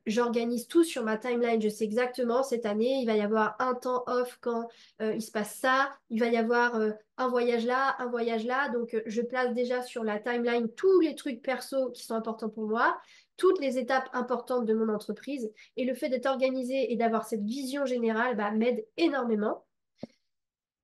J'organise tout sur ma timeline. Je sais exactement, cette année, il va y avoir un temps off quand il se passe ça. Il va y avoir un voyage là, un voyage là. Donc, je place déjà sur la timeline tous les trucs perso qui sont importants pour moi, toutes les étapes importantes de mon entreprise. Et le fait d'être organisé et d'avoir cette vision générale bah, m'aide énormément.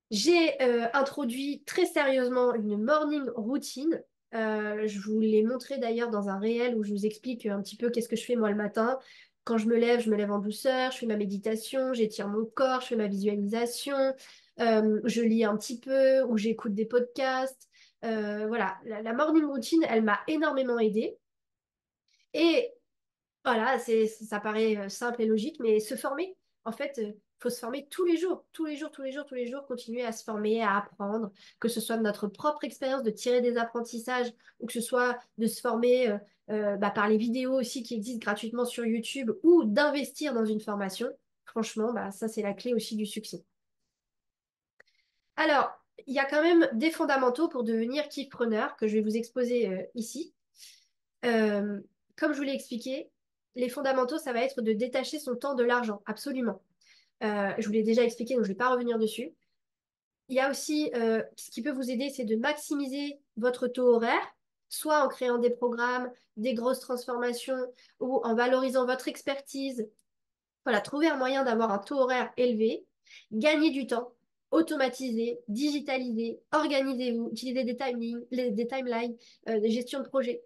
J'ai introduit très sérieusement une morning routine. Je vous l'ai montré d'ailleurs dans un réel où je vous explique un petit peu qu'est-ce que je fais moi le matin. Quand je me lève en douceur, je fais ma méditation, j'étire mon corps, je fais ma visualisation, je lis un petit peu ou j'écoute des podcasts. Voilà, la morning routine, elle m'a énormément aidée. Et voilà, ça paraît simple et logique, mais se former, en fait, faut se former tous les jours, tous les jours, tous les jours, tous les jours, continuer à se former, à apprendre, que ce soit de notre propre expérience, de tirer des apprentissages, ou que ce soit de se former bah, par les vidéos aussi qui existent gratuitement sur YouTube, ou d'investir dans une formation. Franchement, bah, ça, c'est la clé aussi du succès. Alors, il y a quand même des fondamentaux pour devenir kickpreneur que je vais vous exposer ici. Euh, Comme je vous l'ai expliqué, les fondamentaux, ça va être de détacher son temps de l'argent, absolument. Je vous l'ai déjà expliqué, donc je ne vais pas revenir dessus. Il y a aussi, ce qui peut vous aider, c'est de maximiser votre taux horaire, soit en créant des programmes, des grosses transformations, ou en valorisant votre expertise. Voilà, trouver un moyen d'avoir un taux horaire élevé, gagner du temps, automatiser, digitaliser, organisez-vous, utiliser des timings, des timelines, des gestions de projet.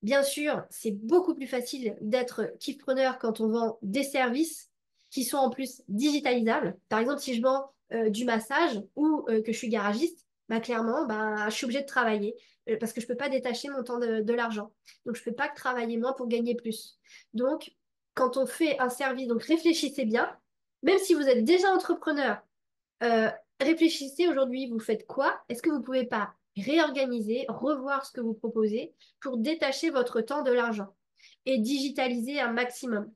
Bien sûr, c'est beaucoup plus facile d'être kiffpreneur quand on vend des services qui sont en plus digitalisables. Par exemple, si je vends du massage ou que je suis garagiste, bah, clairement, bah, je suis obligée de travailler parce que je ne peux pas détacher mon temps de l'argent. Donc, je ne peux pas travailler moins pour gagner plus. Donc, quand on fait un service, donc réfléchissez bien, même si vous êtes déjà entrepreneur, euh, réfléchissez aujourd'hui, vous faites quoi? Est-ce que vous ne pouvez pas réorganiser, revoir ce que vous proposez pour détacher votre temps de l'argent et digitaliser un maximum?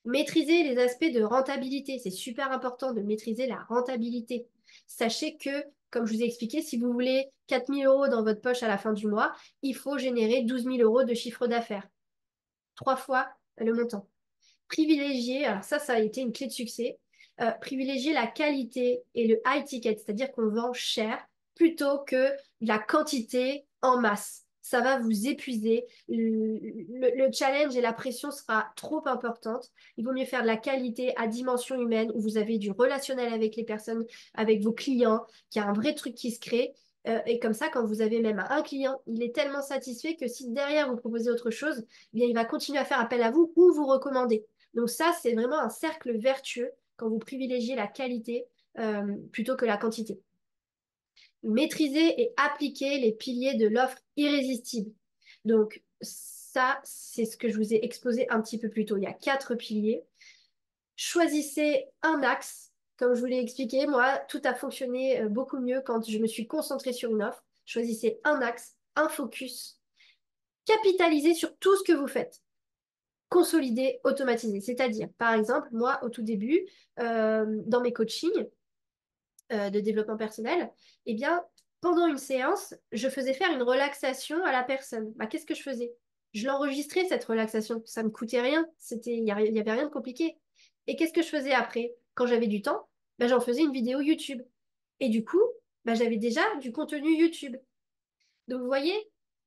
Maîtriser les aspects de rentabilité. C'est super important de maîtriser la rentabilité. Sachez que, comme je vous ai expliqué, si vous voulez 4 000 € dans votre poche à la fin du mois, il faut générer 12 000 € de chiffre d'affaires. 3 fois le montant. Privilégier, alors ça a été une clé de succès, privilégier la qualité et le high ticket, c'est-à-dire qu'on vend cher plutôt que la quantité en masse. Ça va vous épuiser. Le challenge et la pression sera trop importante. Il vaut mieux faire de la qualité à dimension humaine où vous avez du relationnel avec les personnes, avec vos clients, qu'il y a un vrai truc qui se crée. Et comme ça, quand vous avez même un client, il est tellement satisfait que si derrière vous proposez autre chose, eh bien, il va continuer à faire appel à vous ou vous recommander. Donc ça, c'est vraiment un cercle vertueux quand vous privilégiez la qualité plutôt que la quantité. Maîtriser et appliquer les piliers de l'offre irrésistible. Donc, ça, c'est ce que je vous ai exposé un petit peu plus tôt. Il y a 4 piliers. Choisissez un axe. Comme je vous l'ai expliqué, moi, tout a fonctionné beaucoup mieux quand je me suis concentrée sur une offre. Choisissez un axe, un focus. Capitalisez sur tout ce que vous faites. Consolider, automatiser. C'est-à-dire, par exemple, moi, au tout début, dans mes coachings de développement personnel, eh bien, pendant une séance, je faisais faire une relaxation à la personne. Bah, qu'est-ce que je faisais? Je l'enregistrais, cette relaxation. Ça ne me coûtait rien. Il n'y avait rien de compliqué. Et qu'est-ce que je faisais après? Quand j'avais du temps, bah, j'en faisais une vidéo YouTube. Et du coup, bah, j'avais déjà du contenu YouTube. Donc, vous voyez,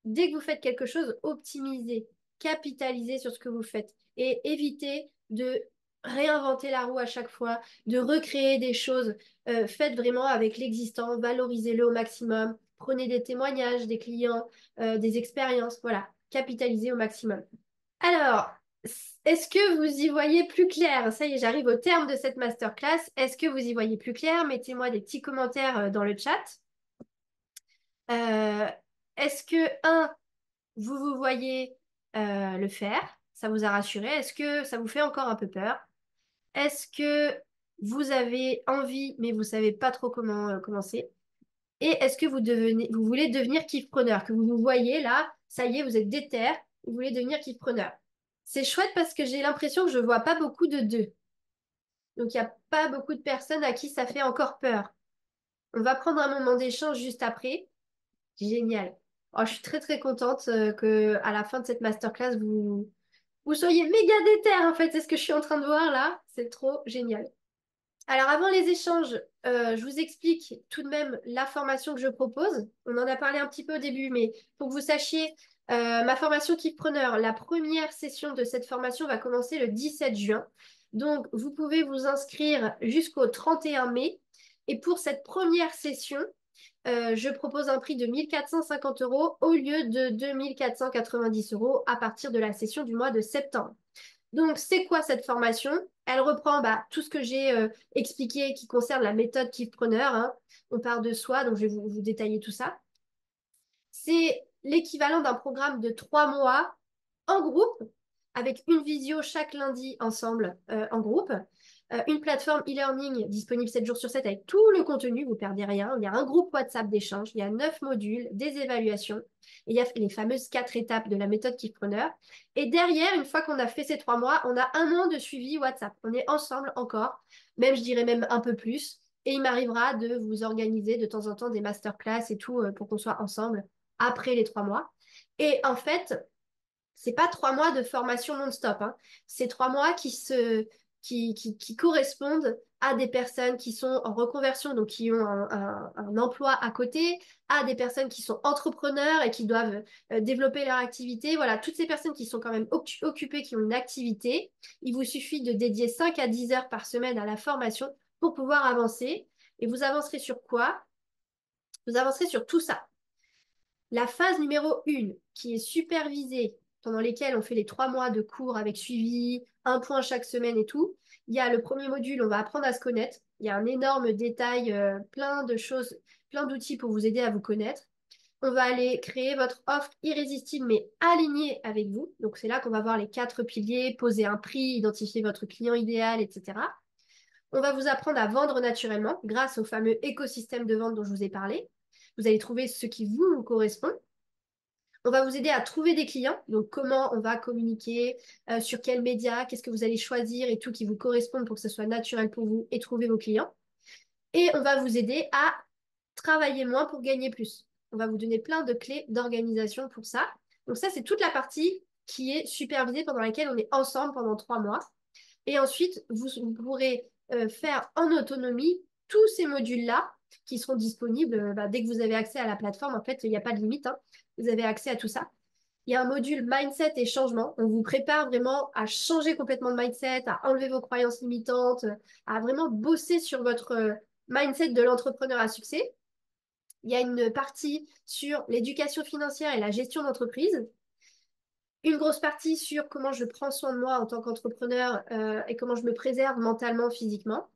dès que vous faites quelque chose, optimisez, capitalisez sur ce que vous faites et évitez de réinventer la roue à chaque fois, de recréer des choses. Faites vraiment avec l'existant, valorisez-le au maximum. Prenez des témoignages des clients, des expériences, voilà, capitalisez au maximum. Alors, est-ce que vous y voyez plus clair? Ça y est, j'arrive au terme de cette masterclass. Est-ce que vous y voyez plus clair? Mettez-moi des petits commentaires dans le chat. Euh, Est-ce que, vous voyez le faire? Ça vous a rassuré? Est-ce que ça vous fait encore un peu peur? Est-ce que vous avez envie, mais vous savez pas trop comment commencer? Et est-ce que vous voulez devenir kiff-preneur? Que vous vous voyez là, ça y est, vous êtes déter, vous voulez devenir kiff-preneur. C'est chouette parce que j'ai l'impression que je vois pas beaucoup de deux. Donc, il n'y a pas beaucoup de personnes à qui ça fait encore peur. On va prendre un moment d'échange juste après. Génial. Oh, je suis très très contente que à la fin de cette masterclass, vous soyez méga déter en fait. C'est ce que je suis en train de voir là. C'est trop génial. Alors avant les échanges, je vous explique tout de même la formation que je propose. On en a parlé un petit peu au début, mais pour que vous sachiez, ma formation Kickpreneur, la première session de cette formation va commencer le 17 juin. Donc vous pouvez vous inscrire jusqu'au 31 mai. Et pour cette première session, je propose un prix de 1 450 € au lieu de 2 490 € à partir de la session du mois de septembre. Donc, c'est quoi cette formation? Elle reprend tout ce que j'ai expliqué qui concerne la méthode Kifpreneur, hein. On part de soi, donc je vais vous détailler tout ça. C'est l'équivalent d'un programme de 3 mois en groupe, avec une visio chaque lundi ensemble en groupe. Une plateforme e-learning disponible 7 jours sur 7 avec tout le contenu, vous ne perdez rien. Il y a un groupe WhatsApp d'échange, il y a 9 modules, des évaluations, et il y a les fameuses 4 étapes de la méthode Kickpreneur. Et derrière, une fois qu'on a fait ces 3 mois, on a un an de suivi WhatsApp. On est ensemble encore, même je dirais même un peu plus. Et il m'arrivera de vous organiser de temps en temps des masterclass et tout pour qu'on soit ensemble après les 3 mois. Et en fait, c'est pas 3 mois de formation non-stop, hein. C'est 3 mois qui correspondent à des personnes qui sont en reconversion, donc qui ont un emploi à côté, à des personnes qui sont entrepreneurs et qui doivent développer leur activité. Voilà, toutes ces personnes qui sont quand même occupées, qui ont une activité, il vous suffit de dédier 5 à 10 heures par semaine à la formation pour pouvoir avancer. Et vous avancerez sur quoi? Vous avancerez sur tout ça. La phase numéro 1, qui est supervisée, pendant lesquelles on fait les 3 mois de cours avec suivi, un point chaque semaine et tout, il y a le premier module, on va apprendre à se connaître. Il y a un énorme détail, plein de choses, plein d'outils pour vous aider à vous connaître. On va aller créer votre offre irrésistible mais alignée avec vous. Donc c'est là qu'on va voir les 4 piliers, poser un prix, identifier votre client idéal, etc. On va vous apprendre à vendre naturellement grâce au fameux écosystème de vente dont je vous ai parlé. Vous allez trouver ce qui vous correspond. On va vous aider à trouver des clients, donc comment on va communiquer, sur quels médias, qu'est-ce que vous allez choisir et tout qui vous correspond pour que ce soit naturel pour vous et trouver vos clients. Et on va vous aider à travailler moins pour gagner plus. On va vous donner plein de clés d'organisation pour ça. Donc ça, c'est toute la partie qui est supervisée pendant laquelle on est ensemble pendant 3 mois. Et ensuite, vous pourrez faire en autonomie tous ces modules-là qui seront disponibles dès que vous avez accès à la plateforme. En fait, il n'y a pas de limite, hein. Vous avez accès à tout ça. Il y a un module mindset et changement. On vous prépare vraiment à changer complètement de mindset, à enlever vos croyances limitantes, à vraiment bosser sur votre mindset de l'entrepreneur à succès. Il y a une partie sur l'éducation financière et la gestion d'entreprise. Une grosse partie sur comment je prends soin de moi en tant qu'entrepreneur et comment je me préserve mentalement, physiquement.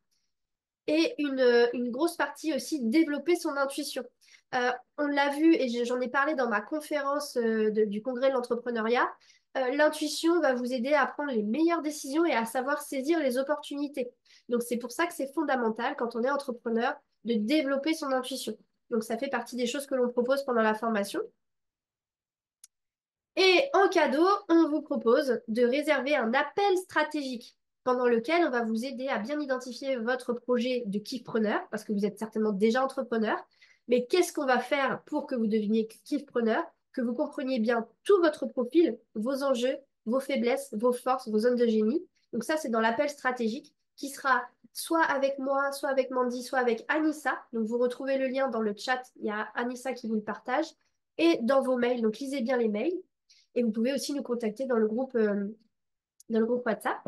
et une grosse partie aussi développer son intuition. On l'a vu et j'en ai parlé dans ma conférence du congrès de l'entrepreneuriat. L'intuition va vous aider à prendre les meilleures décisions et à savoir saisir les opportunités. Donc c'est pour ça que c'est fondamental quand on est entrepreneur de développer son intuition. Donc ça fait partie des choses que l'on propose pendant la formation. Et en cadeau, on vous propose de réserver un appel stratégique pendant lequel on va vous aider à bien identifier votre projet de kiffpreneur, parce que vous êtes certainement déjà entrepreneur. Mais qu'est-ce qu'on va faire pour que vous deveniez kiffpreneur, que vous compreniez bien tout votre profil, vos enjeux, vos faiblesses, vos forces, vos zones de génie. Donc ça, c'est dans l'appel stratégique qui sera soit avec moi, soit avec Mandy, soit avec Anissa. Donc vous retrouvez le lien dans le chat, il y a Anissa qui vous le partage, et dans vos mails. Donc lisez bien les mails. Et vous pouvez aussi nous contacter dans le groupe WhatsApp.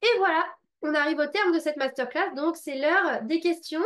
Et voilà, on arrive au terme de cette masterclass. Donc, c'est l'heure des questions.